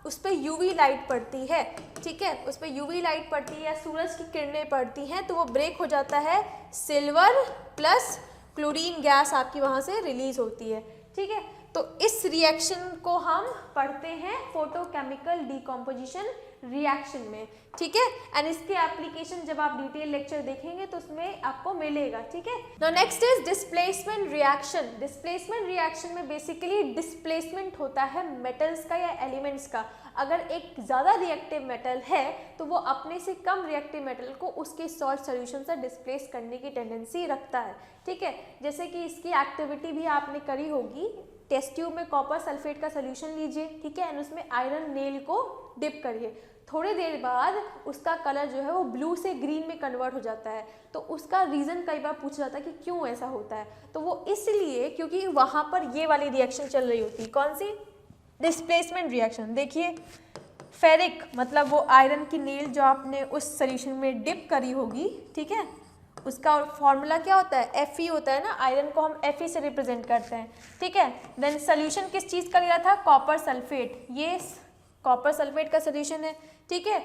उस पर UV लाइट पड़ती है, ठीक है, उस पर UV लाइट पड़ती है या सूरज की किरणें पड़ती हैं तो वो ब्रेक हो जाता है, सिल्वर प्लस क्लोरीन गैस आपकी वहाँ से रिलीज होती है। ठीक है, तो इस रिएक्शन को हम पढ़ते हैं फोटोकेमिकल डीकम्पोजिशन रिएक्शन में। ठीक है, एंड इसके एप्लीकेशन जब आप डिटेल लेक्चर देखेंगे तो उसमें आपको मिलेगा। ठीक है, now next is displacement reaction. Displacement reaction में बेसिकली डिस्प्लेसमेंट होता है मेटल्स का या एलिमेंट्स का। अगर एक ज़्यादा रिएक्टिव मेटल है तो वो अपने से कम रिएक्टिव मेटल को उसके सॉल्ट सोल्यूशन से डिस्प्लेस करने की टेंडेंसी रखता है। ठीक है, जैसे कि इसकी एक्टिविटी भी आपने करी होगी, टेस्ट ट्यूब में कॉपर सल्फेट का सोल्यूशन लीजिए, ठीक है, एंड उसमें आयरन नेल को डिप करिए, थोड़ी देर बाद उसका कलर जो है वो ब्लू से ग्रीन में कन्वर्ट हो जाता है। तो उसका रीज़न कई बार पूछा जाता है कि क्यों ऐसा होता है, तो वो इसलिए क्योंकि वहाँ पर ये वाली रिएक्शन चल रही होती है। कौन सी? Displacement reaction. देखिए फेरिक मतलब वो आयरन की नेल जो आपने उस सोल्यूशन में डिप करी होगी, ठीक है, उसका फॉर्मूला क्या होता है? Fe होता है ना, आयरन को हम Fe से रिप्रेजेंट करते हैं। ठीक है, देन सोल्यूशन किस चीज़ का लिया था? Copper sulphate. ये कॉपर सल्फेट का सोल्यूशन है। ठीक है,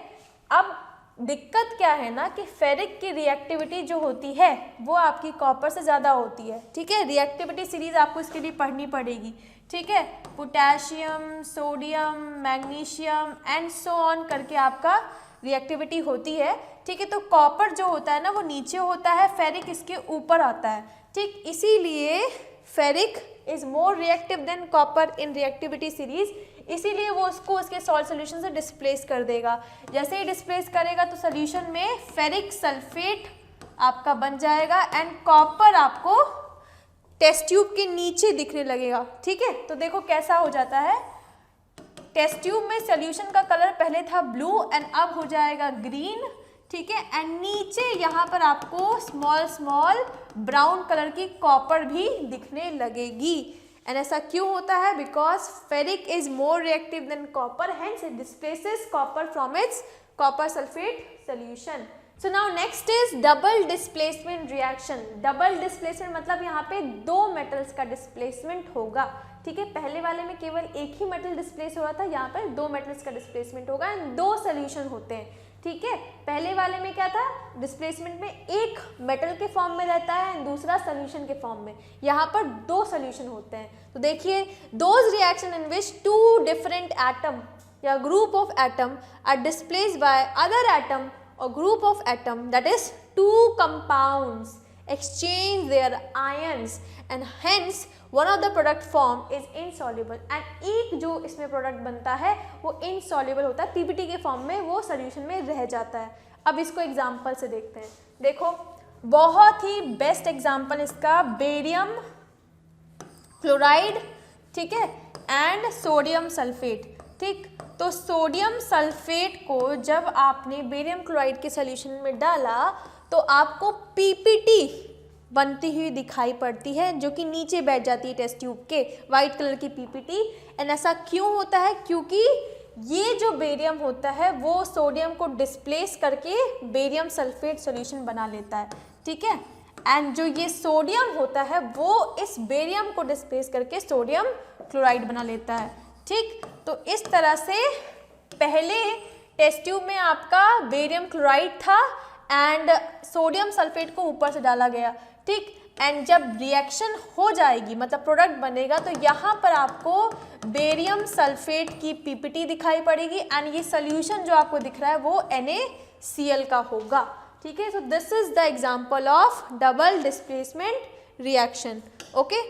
अब दिक्कत क्या है ना कि फेरिक की रिएक्टिविटी जो होती है वो आपकी कॉपर से ज़्यादा होती है। ठीक है, रिएक्टिविटी सीरीज आपको इसके लिए पढ़नी पड़ेगी। ठीक है, potassium, sodium, magnesium and so on करके आपका रिएक्टिविटी होती है। ठीक है, तो कॉपर जो होता है ना वो नीचे होता है, फेरिक इसके ऊपर आता है। ठीक, इसीलिए ferric is more reactive than copper in reactivity series, इसीलिए वो उसको उसके सॉल्ट सोल्यूशन से डिस्प्लेस कर देगा। जैसे ही डिस्प्लेस करेगा तो सोल्यूशन में फेरिक सल्फेट आपका बन जाएगा एंड कॉपर आपको टेस्ट ट्यूब के नीचे दिखने लगेगा। ठीक है, तो देखो कैसा हो जाता है, टेस्ट ट्यूब में सोल्यूशन का कलर पहले था ब्लू एंड अब हो जाएगा ग्रीन। ठीक है, एंड नीचे यहाँ पर आपको स्मॉल स्मॉल ब्राउन कलर की कॉपर भी दिखने लगेगी। एंड ऐसा क्यों होता है? Because ferric is more reactive than copper, hence it displaces copper from its copper sulphate solution. So now next is double displacement reaction. Double displacement मतलब यहाँ पे दो मेटल्स का डिस्प्लेसमेंट होगा। ठीक है, पहले वाले में केवल एक ही मेटल डिस्प्लेस हो रहा था, यहाँ पर दो मेटल्स का डिस्प्लेसमेंट होगा एंड दो सोल्यूशन होते हैं। ठीक है, पहले वाले में क्या था? डिस्प्लेसमेंट में एक मेटल के फॉर्म में रहता है एंड दूसरा सोल्यूशन के फॉर्म में। यहाँ पर दो सोल्यूशन होते हैं। तो देखिए, those reaction in which two different atom या group of atom are displaced by other atom or group of atom, that is two compounds exchange their ions and hence one of the product form is insoluble and एक जो इसमें product बनता है वो insoluble होता है, PPT के form में वो सोल्यूशन में रह जाता है। अब इसको एग्जाम्पल से देखते हैं। देखो बहुत ही बेस्ट एग्जाम्पल इसका बेरियम क्लोराइड, ठीक है, एंड सोडियम सल्फेट। ठीक, तो सोडियम सल्फेट को जब आपने बेरियम क्लोराइड के सोल्यूशन में डाला तो आपको पीपीटी बनती हुई दिखाई पड़ती है जो कि नीचे बैठ जाती है टेस्ट ट्यूब के, वाइट कलर की पीपीटी। एंड ऐसा क्यों होता है? क्योंकि ये जो बेरियम होता है वो सोडियम को डिस्प्लेस करके बेरियम सल्फेट सोल्यूशन बना लेता है। ठीक है, एंड जो ये सोडियम होता है वो इस बेरियम को डिस्प्लेस करके सोडियम क्लोराइड बना लेता है। ठीक, तो इस तरह से पहले टेस्ट ट्यूब में आपका बेरियम क्लोराइड था एंड सोडियम सल्फेट को ऊपर से डाला गया, ठीक, एंड जब रिएक्शन हो जाएगी मतलब प्रोडक्ट बनेगा तो यहाँ पर आपको बेरियम सल्फेट की पीपीटी दिखाई पड़ेगी एंड ये सोल्यूशन जो आपको दिख रहा है वो NaCl का होगा, ठीक है। सो this is the example of double displacement reaction, okay.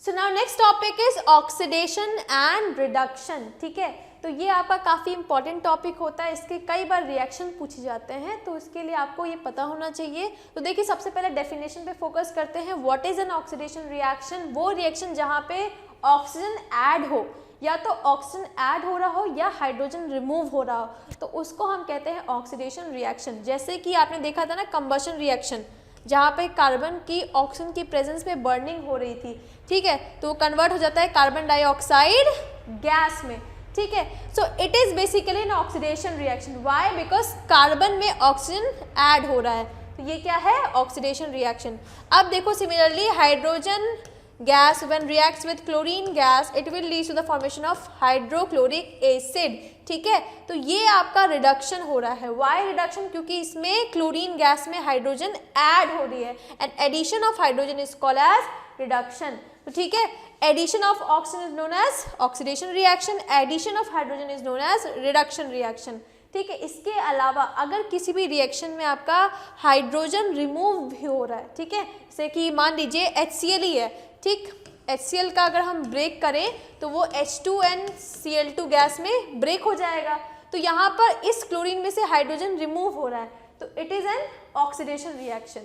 So now next topic is oxidation and reduction, ठीक है। तो ये आपका काफ़ी इंपॉर्टेंट टॉपिक होता है, इसके कई बार रिएक्शन पूछे जाते हैं, तो इसके लिए आपको ये पता होना चाहिए। तो देखिए सबसे पहले डेफिनेशन पे फोकस करते हैं। What is an oxidation reaction? वो रिएक्शन जहाँ पे ऑक्सीजन ऐड हो, या तो ऑक्सीजन ऐड हो रहा हो या हाइड्रोजन रिमूव हो रहा हो, तो उसको हम कहते हैं ऑक्सीडेशन रिएक्शन। जैसे कि आपने देखा था ना कंबशन रिएक्शन, जहाँ पे कार्बन की ऑक्सीजन की प्रेजेंस में बर्निंग हो रही थी, ठीक है, तो कन्वर्ट हो जाता है कार्बन डाइऑक्साइड गैस में, ठीक है। So it is basically an oxidation reaction. Why? Because carbon में ऑक्सीजन ऐड हो रहा है, तो ये क्या है? Oxidation reaction. अब देखो similarly hydrogen gas when reacts with chlorine gas it will lead to the formation of hydrochloric acid, ठीक है। तो ये आपका रिडक्शन हो रहा है। Why reduction? क्योंकि इसमें क्लोरीन गैस में हाइड्रोजन ऐड हो रही है and addition of hydrogen is called as reduction, तो ठीक है। Addition of oxygen is known as oxidation reaction, addition of hydrogen is known as reduction reaction, ठीक है। इसके अलावा अगर किसी भी रिएक्शन में आपका हाइड्रोजन रिमूव भी हो रहा है, ठीक है, जैसे कि मान लीजिए HCl ही है, ठीक, HCl का अगर हम ब्रेक करें तो वो H2NCl2 गैस में ब्रेक हो जाएगा, तो यहाँ पर इस क्लोरीन में से हाइड्रोजन रिमूव हो रहा है, तो it is an oxidation reaction,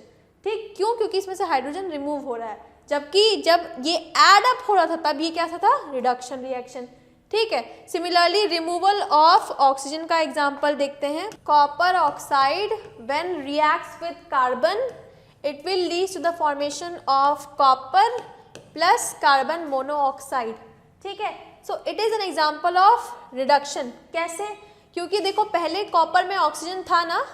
ठीक। क्यों? क्योंकि इसमें से हाइड्रोजन रिमूव हो रहा है, जबकि जब ये एड अप हो रहा था तब ये क्या था? रिडक्शन रिएक्शन, ठीक है। सिमिलरली रिमूवल ऑफ ऑक्सीजन का एग्जाम्पल देखते हैं। Copper oxide when reacts with carbon it will lead to the formation of copper plus carbon monoxide, ठीक है। So it is an example of reduction. कैसे? क्योंकि देखो पहले कॉपर में ऑक्सीजन था ना,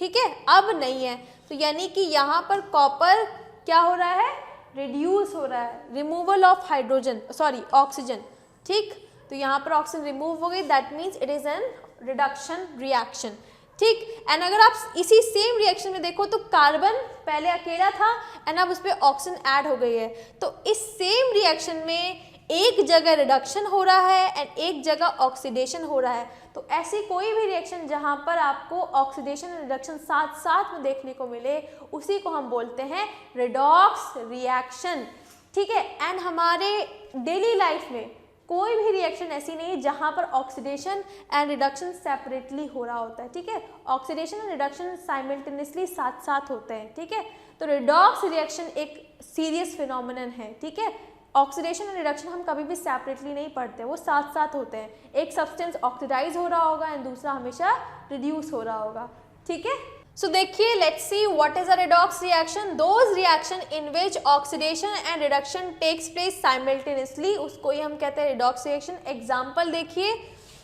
ठीक है, अब नहीं है, तो यानी कि यहाँ पर कॉपर क्या हो रहा है? रिड्यूस हो रहा है, removal of hydrogen sorry oxygen, ठीक। तो यहाँ पर ऑक्सीजन रिमूव हो गई, that means it is N reduction reaction, ठीक। एंड अगर आप इसी सेम रिएक्शन में देखो तो कार्बन पहले अकेला था एंड अब उस पर ऑक्सीजन ऐड हो गई है, तो इस सेम रिएक्शन में एक जगह रिडक्शन हो रहा है एंड एक जगह ऑक्सीडेशन हो रहा है। तो ऐसी कोई भी रिएक्शन जहाँ पर आपको ऑक्सीडेशन और रिडक्शन साथ साथ में देखने को मिले उसी को हम बोलते हैं रिडॉक्स रिएक्शन, ठीक है। एंड हमारे डेली लाइफ में कोई भी रिएक्शन ऐसी नहीं है जहाँ पर ऑक्सीडेशन एंड रिडक्शन सेपरेटली हो रहा होता है, ठीक है। ऑक्सीडेशन एंड रिडक्शन साइमल्टेनियसली साथ साथ होते हैं, ठीक है। तो रिडॉक्स रिएक्शन एक सीरियस फिनोमिनन है, ठीक है। ऑक्सीडेशन एंड रिडक्शन हम कभी भी सेपरेटली नहीं पढ़ते, वो साथ साथ होते हैं। एक सब्सटेंस ऑक्सीडाइज हो रहा होगा एंड दूसरा हमेशा रिड्यूस हो रहा होगा, ठीक है। सो देखिए let's see what is a redox reaction. Those reaction in which oxidation and reduction takes place simultaneously, उसको ही हम कहते हैं रिडॉक्स रिएक्शन। एग्जांपल देखिए,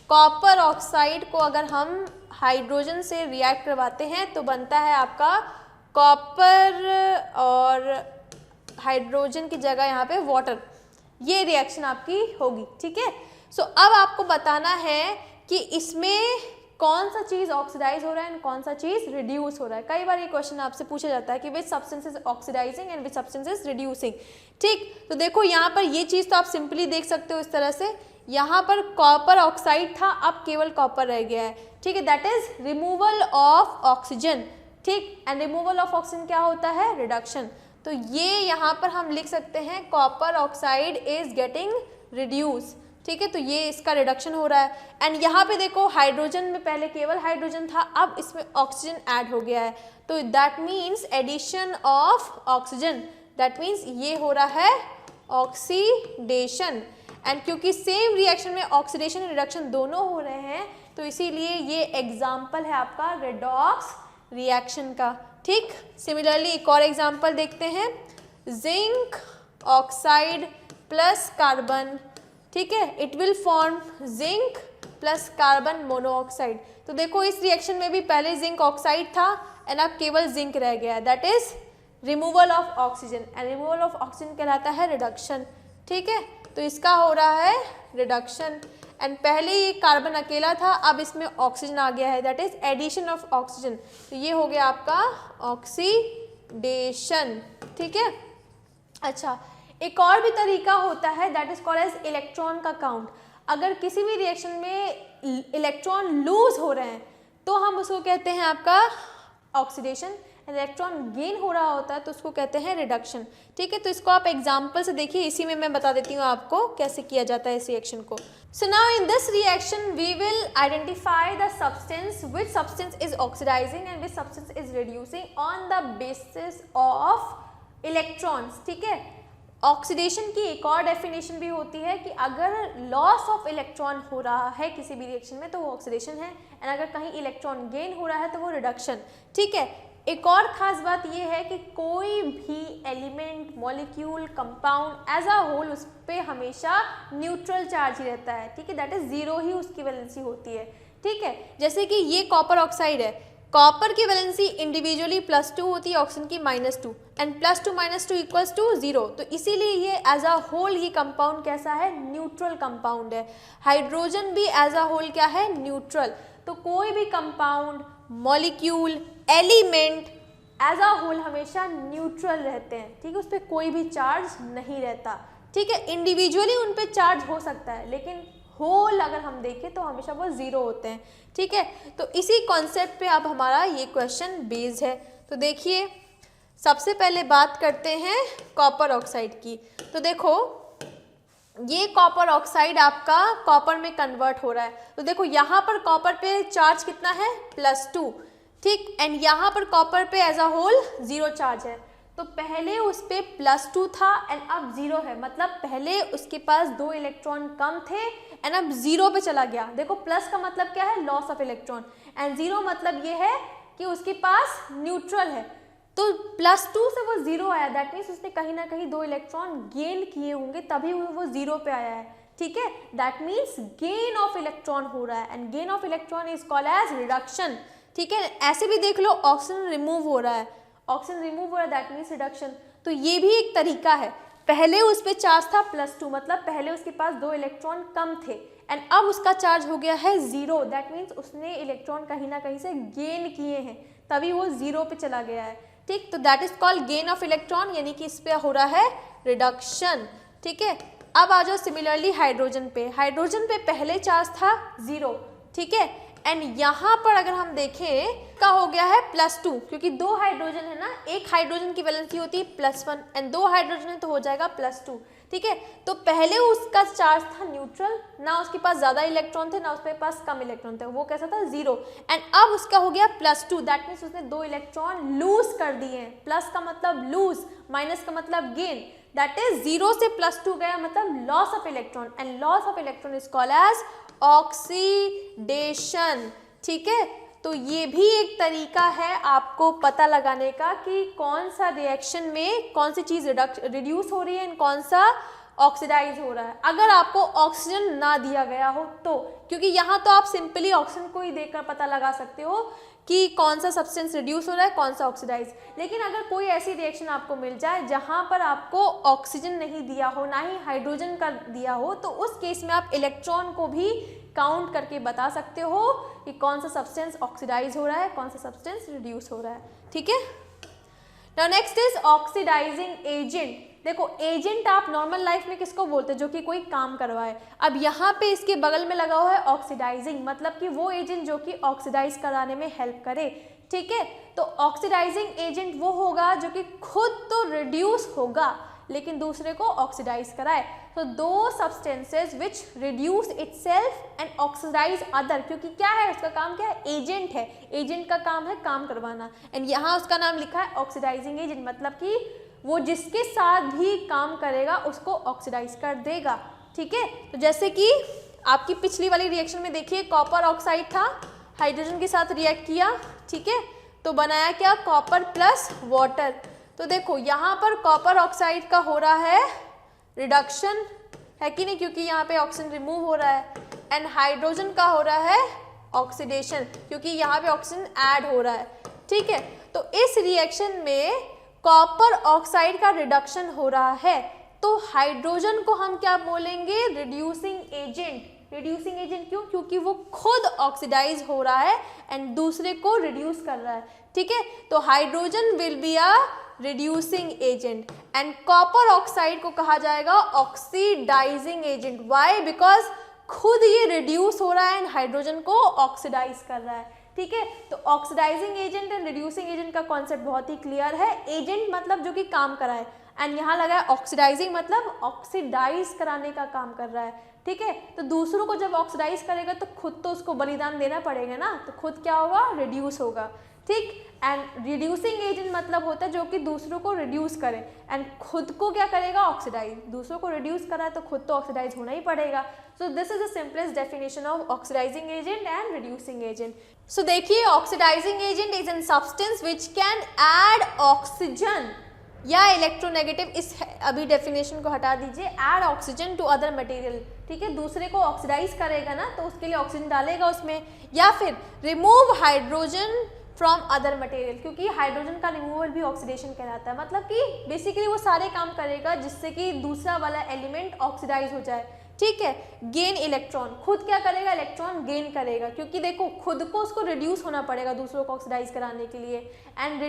कॉपर ऑक्साइड को अगर हम हाइड्रोजन से रिएक्ट करवाते हैं तो बनता है आपका कॉपर और हाइड्रोजन की जगह यहाँ पे वाटर, ये रिएक्शन आपकी होगी, ठीक है। सो अब आपको बताना है कि इसमें कौन सा चीज़ ऑक्सीडाइज हो रहा है एंड कौन सा चीज़ रिड्यूस हो रहा है। कई बार ये क्वेश्चन आपसे पूछा जाता है कि which substance is oxidising and which substance is reducing, ठीक। तो देखो यहाँ पर ये चीज़ तो आप सिंपली देख सकते हो इस तरह से, यहाँ पर कॉपर ऑक्साइड था, अब केवल कॉपर रह गया है, ठीक है, that is removal of oxygen, ठीक। एंड रिमूवल ऑफ ऑक्सीजन क्या होता है? रिडक्शन। तो ये यहाँ पर हम लिख सकते हैं copper oxide is getting reduce, ठीक है, तो ये इसका रिडक्शन हो रहा है। एंड यहाँ पे देखो हाइड्रोजन में पहले केवल हाइड्रोजन था, अब इसमें ऑक्सीजन ऐड हो गया है, तो that means addition of oxygen, that means ये हो रहा है ऑक्सीडेशन। एंड क्योंकि सेम रिएक्शन में ऑक्सीडेशन और रिडक्शन दोनों हो रहे हैं तो इसीलिए ये एग्जाम्पल है आपका रिडॉक्स रिएक्शन का, ठीक। सिमिलरली एक और एग्जाम्पल देखते हैं, जिंक ऑक्साइड प्लस कार्बन, ठीक है, it will form zinc plus carbon monoxide. तो देखो इस रिएक्शन में भी पहले जिंक ऑक्साइड था एंड अब केवल जिंक रह गया है, that is removal of oxygen and removal of oxygen कहलाता है रिडक्शन, ठीक है। तो इसका हो रहा है रिडक्शन। एंड पहले ये कार्बन अकेला था, अब इसमें ऑक्सीजन आ गया है, that is addition of oxygen. तो ये हो गया आपका ऑक्सीडेशन, ठीक है। अच्छा, एक और भी तरीका होता है that is called as electron का काउंट। अगर किसी भी रिएक्शन में इलेक्ट्रॉन लूज हो रहे हैं तो हम उसको कहते हैं आपका ऑक्सीडेशन, इलेक्ट्रॉन गेन हो रहा होता है तो उसको कहते हैं रिडक्शन, ठीक है। तो इसको आप एग्जांपल से देखिए, इसी में मैं बता देती हूँ आपको कैसे किया जाता है इस रिएक्शन को। So now in this reaction we will identify the substance, which substance is oxidising and which substance is reducing on the basis of electrons, ठीक है। ऑक्सीडेशन की एक और डेफिनेशन भी होती है कि अगर लॉस ऑफ इलेक्ट्रॉन हो रहा है किसी भी रिएक्शन में तो वो ऑक्सीडेशन है, एंड अगर कहीं इलेक्ट्रॉन गेन हो रहा है तो वो रिडक्शन, ठीक है। एक और खास बात ये है कि कोई भी element, molecule, compound as a whole उस पर हमेशा न्यूट्रल चार्ज ही रहता है, ठीक है, दैट इज जीरो ही उसकी वैलेंसी होती है, ठीक है। जैसे कि ये कॉपर ऑक्साइड है, कॉपर की वैलेंसी इंडिविजुअली +2 होती है, ऑक्सीजन की -2, एंड +2 -2 इक्वल्स टू 0, तो इसीलिए ये एज अ होल ये कंपाउंड कैसा है, न्यूट्रल कंपाउंड है। हाइड्रोजन भी एज अ होल क्या है, न्यूट्रल। तो कोई भी compound, molecule, element as a whole हमेशा न्यूट्रल रहते हैं, ठीक है, उस पर कोई भी चार्ज नहीं रहता, ठीक है। इंडिविजुअली उन पर चार्ज हो सकता है लेकिन होल अगर हम देखें तो हमेशा वो 0 होते हैं, ठीक है। तो इसी कॉन्सेप्ट पे अब हमारा ये क्वेश्चन बेस्ड है। तो देखिए, सबसे पहले बात करते हैं कॉपर ऑक्साइड की। तो देखो, ये कॉपर ऑक्साइड आपका कॉपर में कन्वर्ट हो रहा है। तो देखो यहाँ पर कॉपर पे चार्ज कितना है, +2, ठीक, एंड यहाँ पर कॉपर पे एज अ होल 0 चार्ज है। तो पहले उस पे +2 था एंड अब 0 है, मतलब पहले उसके पास 2 इलेक्ट्रॉन कम थे एंड अब 0 पे चला गया। देखो प्लस का मतलब क्या है, लॉस ऑफ इलेक्ट्रॉन, एंड 0 मतलब ये है कि उसके पास न्यूट्रल है। तो +2 से वो 0 आया, दैट मीन्स उसने कहीं ना कहीं 2 इलेक्ट्रॉन गेन किए होंगे तभी वो 0 पे आया है, ठीक है। That means gain of electron हो रहा है and gain of electron is called as reduction, ठीक है। ऐसे भी देख लो, ऑक्सीजन रिमूव हो रहा है, ऑक्सीजन रिमूव हो रहा है, दैट मीन्स रिडक्शन। तो ये भी एक तरीका है। पहले उस पर चार्ज था +2, मतलब पहले उसके पास 2 इलेक्ट्रॉन कम थे एंड अब उसका चार्ज हो गया है 0, दैट मीन्स उसने इलेक्ट्रॉन कहीं ना कहीं से गेन किए हैं तभी वो 0 पे चला गया है, ठीक। तो that is called gain of electron, यानी कि इस पे हो रहा है रिडक्शन, ठीक है। अब आ जाओ सिमिलरली हाइड्रोजन पे। हाइड्रोजन पे पहले चार्ज था 0, ठीक है, एंड यहाँ पर अगर हम देखें का हो गया है +2, क्योंकि 2 हाइड्रोजन है ना, एक हाइड्रोजन की वैलेंसी होती है +1 एंड 2 हाइड्रोजन है तो हो जाएगा +2, ठीक है। तो पहले उसका चार्ज था न्यूट्रल, ना उसके पास ज़्यादा इलेक्ट्रॉन थे ना उसके पास कम इलेक्ट्रॉन थे, वो कैसा था 0, एंड अब उसका हो गया +2, दैट मीन्स उसने 2 इलेक्ट्रॉन लूज कर दिए हैं। प्लस का मतलब लूज, माइनस का मतलब गेन, दैट इज 0 से +2 गया मतलब loss of electron, and loss of electron is called as oxidation, ठीक है। तो ये भी एक तरीका है आपको पता लगाने का कि कौन सा रिएक्शन में कौन सी चीज़ रिड्यूस हो रही है एंड कौन सा ऑक्सीडाइज हो रहा है। अगर आपको ऑक्सीजन ना दिया गया हो तो, क्योंकि यहाँ तो आप सिंपली ऑक्सीजन को ही देखकर पता लगा सकते हो कि कौन सा सब्सटेंस रिड्यूस हो रहा है, कौन सा ऑक्सीडाइज। लेकिन अगर कोई ऐसी रिएक्शन आपको मिल जाए जहाँ पर आपको ऑक्सीजन नहीं दिया हो, ना ही हाइड्रोजन का दिया हो, तो उस केस में आप इलेक्ट्रॉन को भी काउंट करके बता सकते हो कि कौन सा सब्सटेंस ऑक्सीडाइज हो रहा है, कौन सा सब्सटेंस रिड्यूस हो रहा है, ठीक है। Now next is oxidising agent. देखो, एजेंट आप नॉर्मल लाइफ में किसको बोलते हैं, जो कि कोई काम करवाए। अब यहाँ पे इसके बगल में लगा हुआ है ऑक्सीडाइजिंग, मतलब कि वो एजेंट जो कि ऑक्सीडाइज कराने में हेल्प करे, ठीक है। तो ऑक्सीडाइजिंग एजेंट वो होगा जो कि खुद तो रिड्यूस होगा लेकिन दूसरे को ऑक्सीडाइज कराए। तो 2 substances which reduce itself and oxidise other, क्योंकि क्या है उसका काम, क्या है, एजेंट है, एजेंट का काम है काम करवाना, एंड यहाँ उसका नाम लिखा है ऑक्सीडाइजिंग एजेंट, मतलब कि वो जिसके साथ भी काम करेगा उसको ऑक्सीडाइज कर देगा, ठीक है। तो जैसे कि आपकी पिछली वाली रिएक्शन में देखिए, कॉपर ऑक्साइड था, हाइड्रोजन के साथ रिएक्ट किया, ठीक है, तो बनाया क्या, कॉपर प्लस वाटर। तो देखो यहाँ पर कॉपर ऑक्साइड का हो रहा है रिडक्शन, है कि नहीं, क्योंकि यहाँ पे ऑक्सीजन रिमूव हो रहा है, एंड हाइड्रोजन का हो रहा है ऑक्सीडेशन, क्योंकि यहाँ पे ऑक्सीजन ऐड हो रहा है, ठीक है। तो इस रिएक्शन में कॉपर ऑक्साइड का रिडक्शन हो रहा है, तो हाइड्रोजन को हम क्या बोलेंगे, रिड्यूसिंग एजेंट। रिड्यूसिंग एजेंट क्यों, क्योंकि वो खुद ऑक्सीडाइज हो रहा है एंड दूसरे को रिड्यूस कर रहा है, ठीक है। तो hydrogen will be a reducing agent and copper oxide को कहा जाएगा ऑक्सीडाइजिंग एजेंट। व्हाई, बिकॉज खुद ये रिड्यूस हो रहा है एंड हाइड्रोजन को ऑक्सीडाइज कर रहा है, ठीक है। तो oxidising agent and reducing agent का कॉन्सेप्ट बहुत ही क्लियर है। एजेंट मतलब जो कि काम कराए एंड यहाँ लगा है ऑक्सीडाइजिंग मतलब ऑक्सीडाइज कराने का काम कर रहा है, ठीक है। तो दूसरों को जब ऑक्सीडाइज करेगा तो खुद तो उसको बलिदान देना पड़ेगा ना, तो खुद क्या होगा, रिड्यूस होगा, ठीक। एंड रिड्यूसिंग एजेंट मतलब होता है जो कि दूसरों को रिड्यूस करे एंड खुद को क्या करेगा, ऑक्सीडाइज। दूसरों को रिड्यूस करा है तो खुद तो ऑक्सीडाइज होना ही पड़ेगा। So this is the simplest definition of oxidising agent and reducing agent. So देखिए, oxidising agent is an substance which can add oxygen या इलेक्ट्रोनेगेटिव, इस अभी डेफिनेशन को हटा दीजिए, add oxygen to other material, ठीक है। दूसरे को ऑक्सीडाइज करेगा ना तो उसके लिए ऑक्सीजन डालेगा उसमें, या फिर remove hydrogen from other material, क्योंकि हाइड्रोजन का रिमूवल भी ऑक्सीडेशन कहलाता है। मतलब कि बेसिकली वो सारे काम करेगा जिससे कि दूसरा वाला एलिमेंट ऑक्सीडाइज हो जाए, ठीक है। गेन इलेक्ट्रॉन, खुद क्या करेगा, इलेक्ट्रॉन गेन करेगा, क्योंकि देखो खुद को उसको रिड्यूस होना पड़ेगा दूसरों को ऑक्सीडाइज कराने के लिए। एंड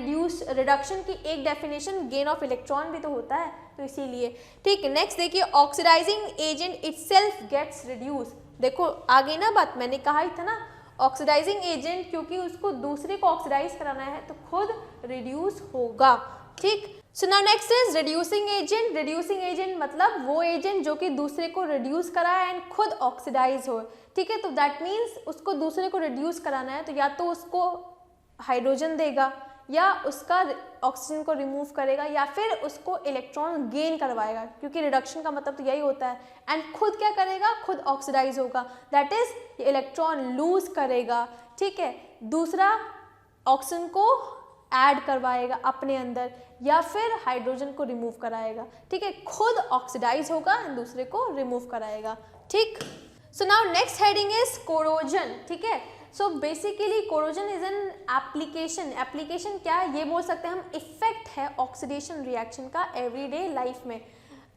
रिडक्शन की एक डेफिनेशन गेन ऑफ इलेक्ट्रॉन भी तो होता है, तो इसीलिए, ठीक है। नेक्स्ट देखिए, oxidising agent itself gets reduce. देखो आगे ना बात मैंने कहा ही था ना, ऑक्सीडाइजिंग एजेंट क्योंकि उसको दूसरे को ऑक्सीडाइज कराना है तो खुद रिड्यूस होगा, ठीक। So now next is reducing agent. Reducing agent मतलब वो एजेंट जो कि दूसरे को रिड्यूस कराए एंड खुद ऑक्सीडाइज हो, ठीक है। तो दैट मीन्स उसको दूसरे को रिड्यूस कराना है तो या तो उसको हाइड्रोजन देगा या उसका ऑक्सीजन को रिमूव करेगा या फिर उसको इलेक्ट्रॉन गेन करवाएगा, क्योंकि रिडक्शन का मतलब तो यही होता है। एंड खुद क्या करेगा, खुद ऑक्सीडाइज होगा, दैट इज इलेक्ट्रॉन लूज करेगा, ठीक है। दूसरा ऑक्सीजन को ऐड करवाएगा अपने अंदर या फिर हाइड्रोजन को रिमूव कराएगा, ठीक है। खुद ऑक्सीडाइज होगा एंड दूसरे को रिमूव कराएगा, ठीक। So now next heading is corrosion, ठीक है। So basically corrosion is an application. Application क्या है, ये बोल सकते हैं हम, इफेक्ट है ऑक्सीडेशन रिएक्शन का एवरीडे लाइफ में।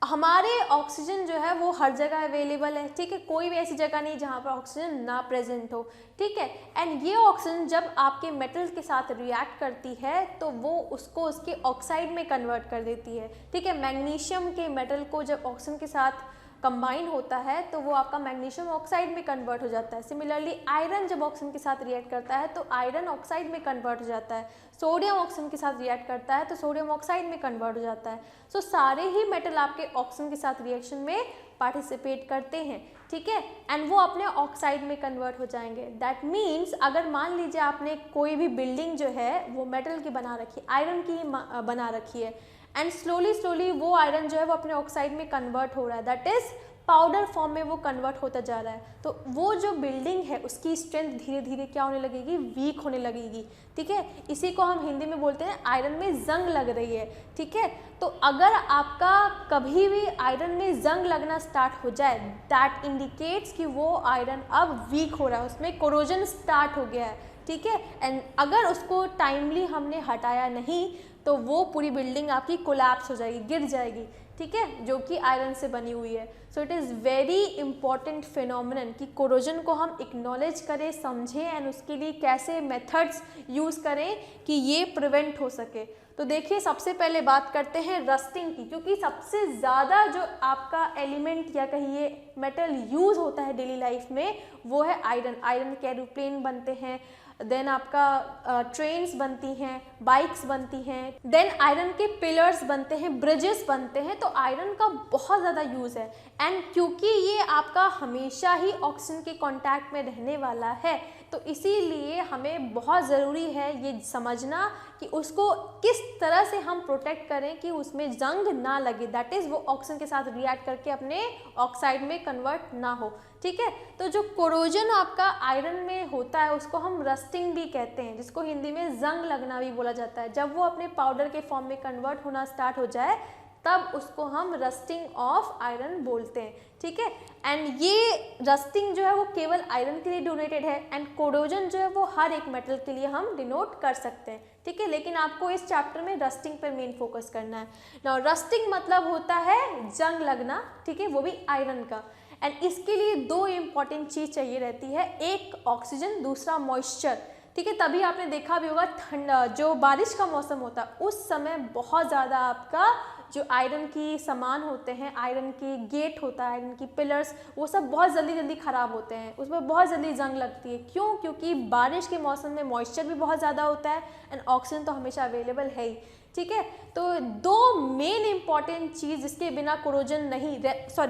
हमारे ऑक्सीजन जो है वो हर जगह अवेलेबल है, ठीक है। कोई भी ऐसी जगह नहीं जहाँ पर ऑक्सीजन ना प्रेजेंट हो, ठीक है। एंड ये ऑक्सीजन जब आपके मेटल के साथ रिएक्ट करती है तो वो उसको उसके ऑक्साइड में कन्वर्ट कर देती है, ठीक है। मैग्नीशियम के मेटल को जब ऑक्सीजन के साथ कंबाइन होता है तो वो आपका मैग्नीशियम ऑक्साइड में कन्वर्ट हो जाता है। सिमिलरली आयरन जब ऑक्सीजन के साथ रिएक्ट करता है तो आयरन ऑक्साइड में कन्वर्ट हो जाता है। सोडियम ऑक्सीजन के साथ रिएक्ट करता है तो सोडियम ऑक्साइड में कन्वर्ट हो जाता है। सो सारे ही मेटल आपके ऑक्सीजन के साथ रिएक्शन में पार्टिसिपेट करते हैं, ठीक है। एंड वो अपने ऑक्साइड में कन्वर्ट हो जाएंगे। दैट मीन्स अगर मान लीजिए आपने कोई भी बिल्डिंग जो है वो मेटल की बना रखी है, आयरन की बना रखी है, एंड स्लोली वो आयरन जो है वो अपने ऑक्साइड में कन्वर्ट हो रहा है, दैट इज पाउडर फॉर्म में वो कन्वर्ट होता जा रहा है। तो वो जो बिल्डिंग है उसकी स्ट्रेंथ धीरे धीरे क्या होने लगेगी, वीक होने लगेगी, ठीक है। इसी को हम हिंदी में बोलते हैं आयरन में जंग लग रही है, ठीक है। तो अगर आपका कभी भी आयरन में जंग लगना स्टार्ट हो जाए, दैट इंडिकेट्स कि वो आयरन अब वीक हो रहा है, उसमें कोरोजन स्टार्ट हो गया है, ठीक है। एंड अगर उसको टाइमली हमने हटाया नहीं तो वो पूरी बिल्डिंग आपकी कोलैप्स हो जाएगी, गिर जाएगी, ठीक है, जो कि आयरन से बनी हुई है। So it is very important phenomenon कि कोरोजन को हम एक्नॉलेज करें, समझें एंड उसके लिए कैसे मेथड्स यूज़ करें कि ये प्रिवेंट हो सके। तो देखिए सबसे पहले बात करते हैं रस्टिंग की, क्योंकि सबसे ज़्यादा जो आपका एलिमेंट या कहिए मेटल यूज़ होता है डेली लाइफ में वो है आयरन। आयरन के एरोप्लेन बनते हैं, देन आपका ट्रेन्स बनती हैं, बाइक्स बनती हैं, देन आयरन के पिलर्स बनते हैं, ब्रिजेस बनते हैं। तो आयरन का बहुत ज़्यादा यूज़ है एंड क्योंकि ये आपका हमेशा ही ऑक्सीजन के कांटेक्ट में रहने वाला है तो इसीलिए हमें बहुत ज़रूरी है ये समझना कि उसको किस तरह से हम प्रोटेक्ट करें कि उसमें जंग ना लगे, दैट इज़ वो ऑक्सीजन के साथ रिएक्ट करके अपने ऑक्साइड में कन्वर्ट ना हो, ठीक है। तो जो कोरोजन आपका आयरन में होता है उसको हम रस्टिंग भी कहते हैं, जिसको हिंदी में जंग लगना भी बोला जाता है। जब वो अपने पाउडर के फॉर्म में कन्वर्ट होना स्टार्ट हो जाए तब उसको हम रस्टिंग ऑफ आयरन बोलते हैं, ठीक है। एंड ये रस्टिंग जो है वो केवल आयरन के लिए डोनेटेड है, एंड कोरोजन जो है वो हर एक मेटल के लिए हम डिनोट कर सकते हैं, ठीक है। लेकिन आपको इस चैप्टर में रस्टिंग पर मेन फोकस करना है। नाउ रस्टिंग मतलब होता है जंग लगना, ठीक है, वो भी आयरन का। एंड इसके लिए दो इम्पॉर्टेंट चीज़ चाहिए रहती है, एक ऑक्सीजन, दूसरा मॉइस्चर, ठीक है। तभी आपने देखा भी होगा ठंडा जो बारिश का मौसम होता है उस समय बहुत ज़्यादा आपका जो आयरन की सामान होते हैं, आयरन की गेट होता है, आयरन की पिलर्स, वो सब बहुत जल्दी जल्दी ख़राब होते हैं, उसमें बहुत जल्दी जंग लगती है। क्यों? क्योंकि बारिश के मौसम में मॉइस्चर भी बहुत ज़्यादा होता है एंड ऑक्सीजन तो हमेशा अवेलेबल है ही, ठीक है। तो दो मेन इंपॉर्टेंट चीज़ जिसके बिना कोरोजन नहीं,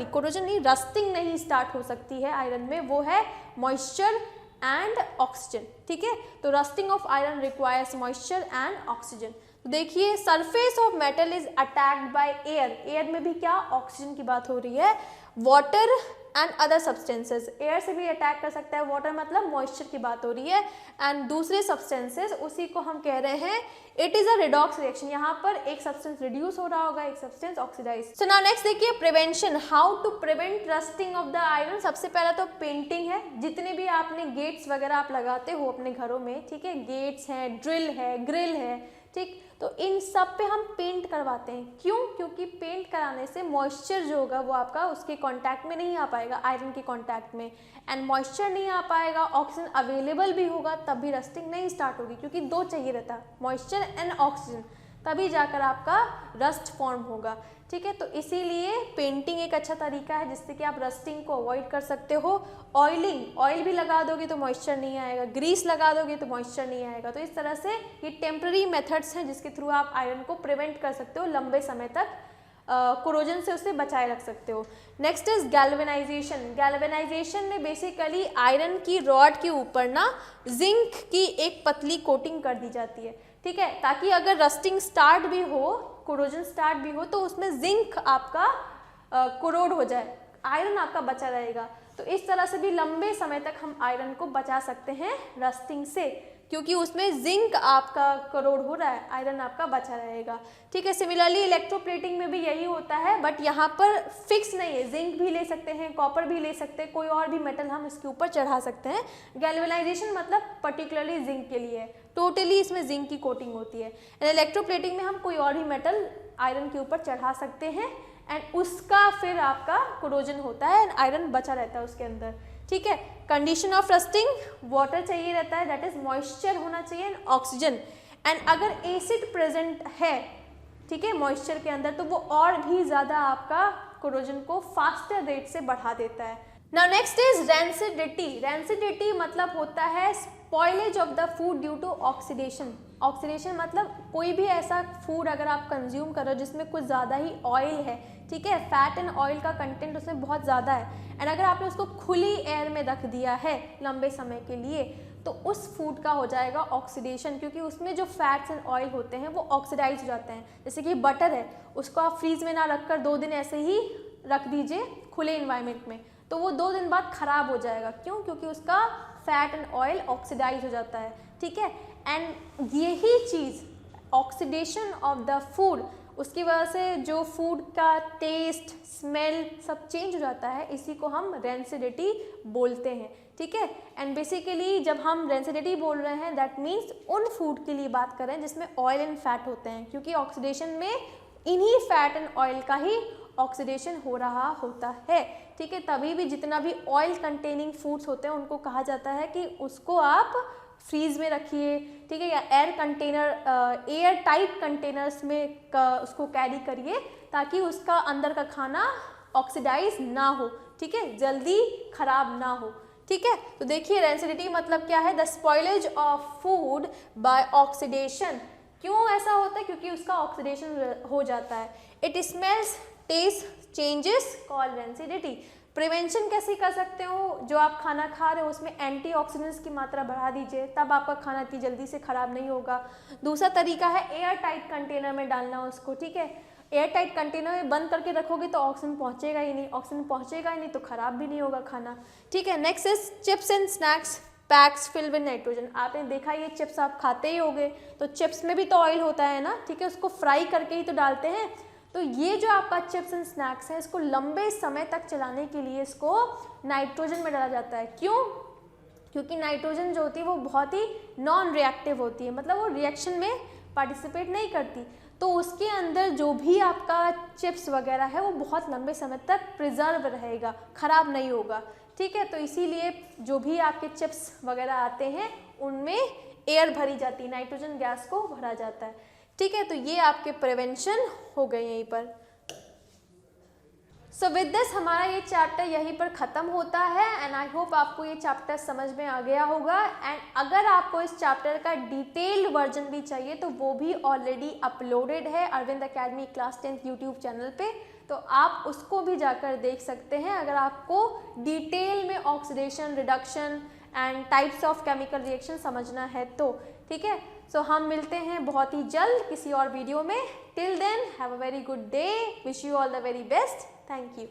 कोरोजन नहीं, रस्टिंग नहीं स्टार्ट हो सकती है आयरन में, वो है मॉइस्चर एंड ऑक्सीजन, ठीक है। तो rusting of iron requires moisture and oxygen. तो देखिए surface of metal is attacked by air, air में भी क्या, ऑक्सीजन की बात हो रही है, water and other substances, air से भी अटैक कर सकता है, वाटर मतलब मॉइस्चर की बात हो रही है, एंड दूसरे सब्सटेंसेस, उसी को हम कह रहे हैं it is a redox reaction. यहाँ पर एक सब्सटेंस रिड्यूस हो रहा होगा, एक substance oxidise. So now next देखिए prevention, how to prevent rusting of the iron. सबसे पहला तो पेंटिंग है, जितने भी आपने गेट्स वगैरह आप लगाते हो अपने घरों में, ठीक है, गेट्स हैं, ड्रिल है, ग्रिल है, ठीक, तो इन सब पे हम पेंट करवाते हैं। क्यों? क्योंकि पेंट कराने से मॉइस्चर जो होगा वो आपका उसके कांटेक्ट में नहीं आ पाएगा, आयरन के कांटेक्ट में, एंड मॉइस्चर नहीं आ पाएगा, ऑक्सीजन अवेलेबल भी होगा तब भी रस्टिंग नहीं स्टार्ट होगी, क्योंकि दो चाहिए रहता है, मॉइस्चर एंड ऑक्सीजन, तभी जाकर आपका रस्ट फॉर्म होगा, ठीक है। तो इसीलिए पेंटिंग एक अच्छा तरीका है जिससे कि आप रस्टिंग को अवॉइड कर सकते हो। ऑयलिंग, ऑयल भी लगा दोगे तो मॉइस्चर नहीं आएगा, ग्रीस लगा दोगे तो मॉइस्चर नहीं आएगा। तो इस तरह से ये टेम्पररी मेथड्स हैं जिसके थ्रू आप आयरन को प्रिवेंट कर सकते हो, लंबे समय तक कोरोजन से उसे बचाए रख सकते हो। Next is galvanisation. गैल्वेनाइजेशन में बेसिकली आयरन की रॉड के ऊपर ना जिंक की एक पतली कोटिंग कर दी जाती है, ठीक है, ताकि अगर रस्टिंग स्टार्ट भी हो, कोरोजन स्टार्ट भी हो, तो उसमें जिंक आपका कोरोड हो जाए, आयरन आपका बचा रहेगा। तो इस तरह से भी लंबे समय तक हम आयरन को बचा सकते हैं रस्टिंग से, क्योंकि उसमें जिंक आपका करोड़ हो रहा है, आयरन आपका बचा रहेगा, ठीक है। सिमिलरली इलेक्ट्रोप्लेटिंग में भी यही होता है, बट यहाँ पर फिक्स नहीं है, जिंक भी ले सकते हैं, कॉपर भी ले सकते हैं, कोई और भी मेटल हम इसके ऊपर चढ़ा सकते हैं। गैल्वेनाइजेशन मतलब पर्टिकुलरली जिंक के लिए, टोटली इसमें जिंक की कोटिंग होती है। एंड इलेक्ट्रोप्लेटिंग में हम कोई और भी मेटल आयरन के ऊपर चढ़ा सकते हैं एंड उसका फिर आपका कोरोजन होता है एंड आयरन बचा रहता है उसके अंदर, ठीक है। कंडीशन ऑफ रस्टिंग, वाटर चाहिए रहता है, दैट इज मॉइस्चर होना चाहिए एंड ऑक्सीजन, एंड अगर एसिड प्रेजेंट है, ठीक है, मॉइस्चर के अंदर, तो वो और भी ज़्यादा आपका कोरोजन को फास्टर रेट से बढ़ा देता है। Now next is rancidity. Rancidity मतलब होता है spoilage of the food due to oxidation. Oxidation मतलब कोई भी ऐसा फूड अगर आप कंज्यूम कर रहे हो जिसमें कुछ ज़्यादा ही ऑयल है, ठीक है, फैट एंड ऑयल का कंटेंट उसमें बहुत ज़्यादा है, एंड अगर आपने उसको खुली एयर में रख दिया है लंबे समय के लिए, तो उस फूड का हो जाएगा ऑक्सीडेशन, क्योंकि उसमें जो फैट्स एंड ऑयल होते हैं वो ऑक्सीडाइज हो जाते हैं। जैसे कि बटर है, उसको आप फ्रीज में ना रखकर 2 दिन ऐसे ही रख दीजिए खुले इन्वायरमेंट में, तो वो 2 दिन बाद ख़राब हो जाएगा। क्यों? क्योंकि उसका फैट एंड ऑयल ऑक्सीडाइज हो जाता है, ठीक है। एंड यही चीज़ ऑक्सीडेशन ऑफ द फूड, उसकी वजह से जो फूड का टेस्ट, स्मेल सब चेंज हो जाता है, इसी को हम रेंसिडिटी बोलते हैं, ठीक है। एंड बेसिकली जब हम रेंसिडिटी बोल रहे हैं दैट मीन्स उन फूड के लिए बात कर रहे हैं जिसमें ऑयल एंड फैट होते हैं, क्योंकि ऑक्सीडेशन में इन्हीं फैट एंड ऑयल का ही ऑक्सीडेशन हो रहा होता है, ठीक है। तभी भी जितना भी ऑयल कंटेनिंग फूड्स होते हैं उनको कहा जाता है कि उसको आप फ्रीज में रखिए, ठीक है, या air container, air tight containers में उसको कैरी करिए ताकि उसका अंदर का खाना ऑक्सीडाइज ना हो, ठीक है, जल्दी खराब ना हो, ठीक है। तो देखिए रेंसिडिटी मतलब क्या है, the spoilage of food by oxidation. क्यों ऐसा होता है? क्योंकि उसका ऑक्सीडेशन हो जाता है। It smells, taste changes, called rancidity. Prevention कैसे कर सकते हो? जो आप खाना खा रहे हो उसमें एंटीऑक्सीडेंट्स की मात्रा बढ़ा दीजिए, तब आपका खाना इतनी जल्दी से ख़राब नहीं होगा। दूसरा तरीका है एयर टाइट कंटेनर में डालना उसको, ठीक है। एयर टाइट कंटेनर में बंद करके रखोगे तो ऑक्सीजन पहुँचेगा ही नहीं, ऑक्सीजन पहुँचेगा ही नहीं तो ख़राब भी नहीं होगा खाना, ठीक है। Next is chips and snacks PACS filled with nitrogen. आपने देखा ये चिप्स आप खाते ही होंगे, तो चिप्स में भी तो ऑयल होता है ना, ठीक है, उसको फ्राई करके ही तो डालते हैं, तो ये जो आपका चिप्स एंड स्नैक्स है, इसको लंबे समय तक चलाने के लिए इसको नाइट्रोजन में डाला जाता है। क्यों? क्योंकि नाइट्रोजन जो होती है वो बहुत ही नॉन रिएक्टिव होती है, मतलब वो रिएक्शन में पार्टिसिपेट नहीं करती, तो उसके अंदर जो भी आपका चिप्स वगैरह है वो बहुत लंबे समय तक प्रिजर्व रहेगा, खराब नहीं होगा। ठीक है, तो इसीलिए जो भी आपके चिप्स वगैरह आते हैं उनमें एयर भरी जाती है, नाइट्रोजन गैस को भरा जाता है। ठीक है, तो ये आपके प्रिवेंशन हो गए यहीं पर। सो विद दिस हमारा ये चैप्टर यहीं पर ख़त्म होता है एंड आई होप आपको ये चैप्टर समझ में आ गया होगा। एंड अगर आपको इस चैप्टर का डिटेल्ड वर्जन भी चाहिए तो वो भी ऑलरेडी अपलोडेड है Arvind Academy class 10 YouTube channel पे, तो आप उसको भी जाकर देख सकते हैं अगर आपको डिटेल में oxidation, reduction and types of chemical reaction समझना है तो। ठीक है, सो हम मिलते हैं बहुत ही जल्द किसी और वीडियो में। Till then have a very good day, wish you all the very best, thank you.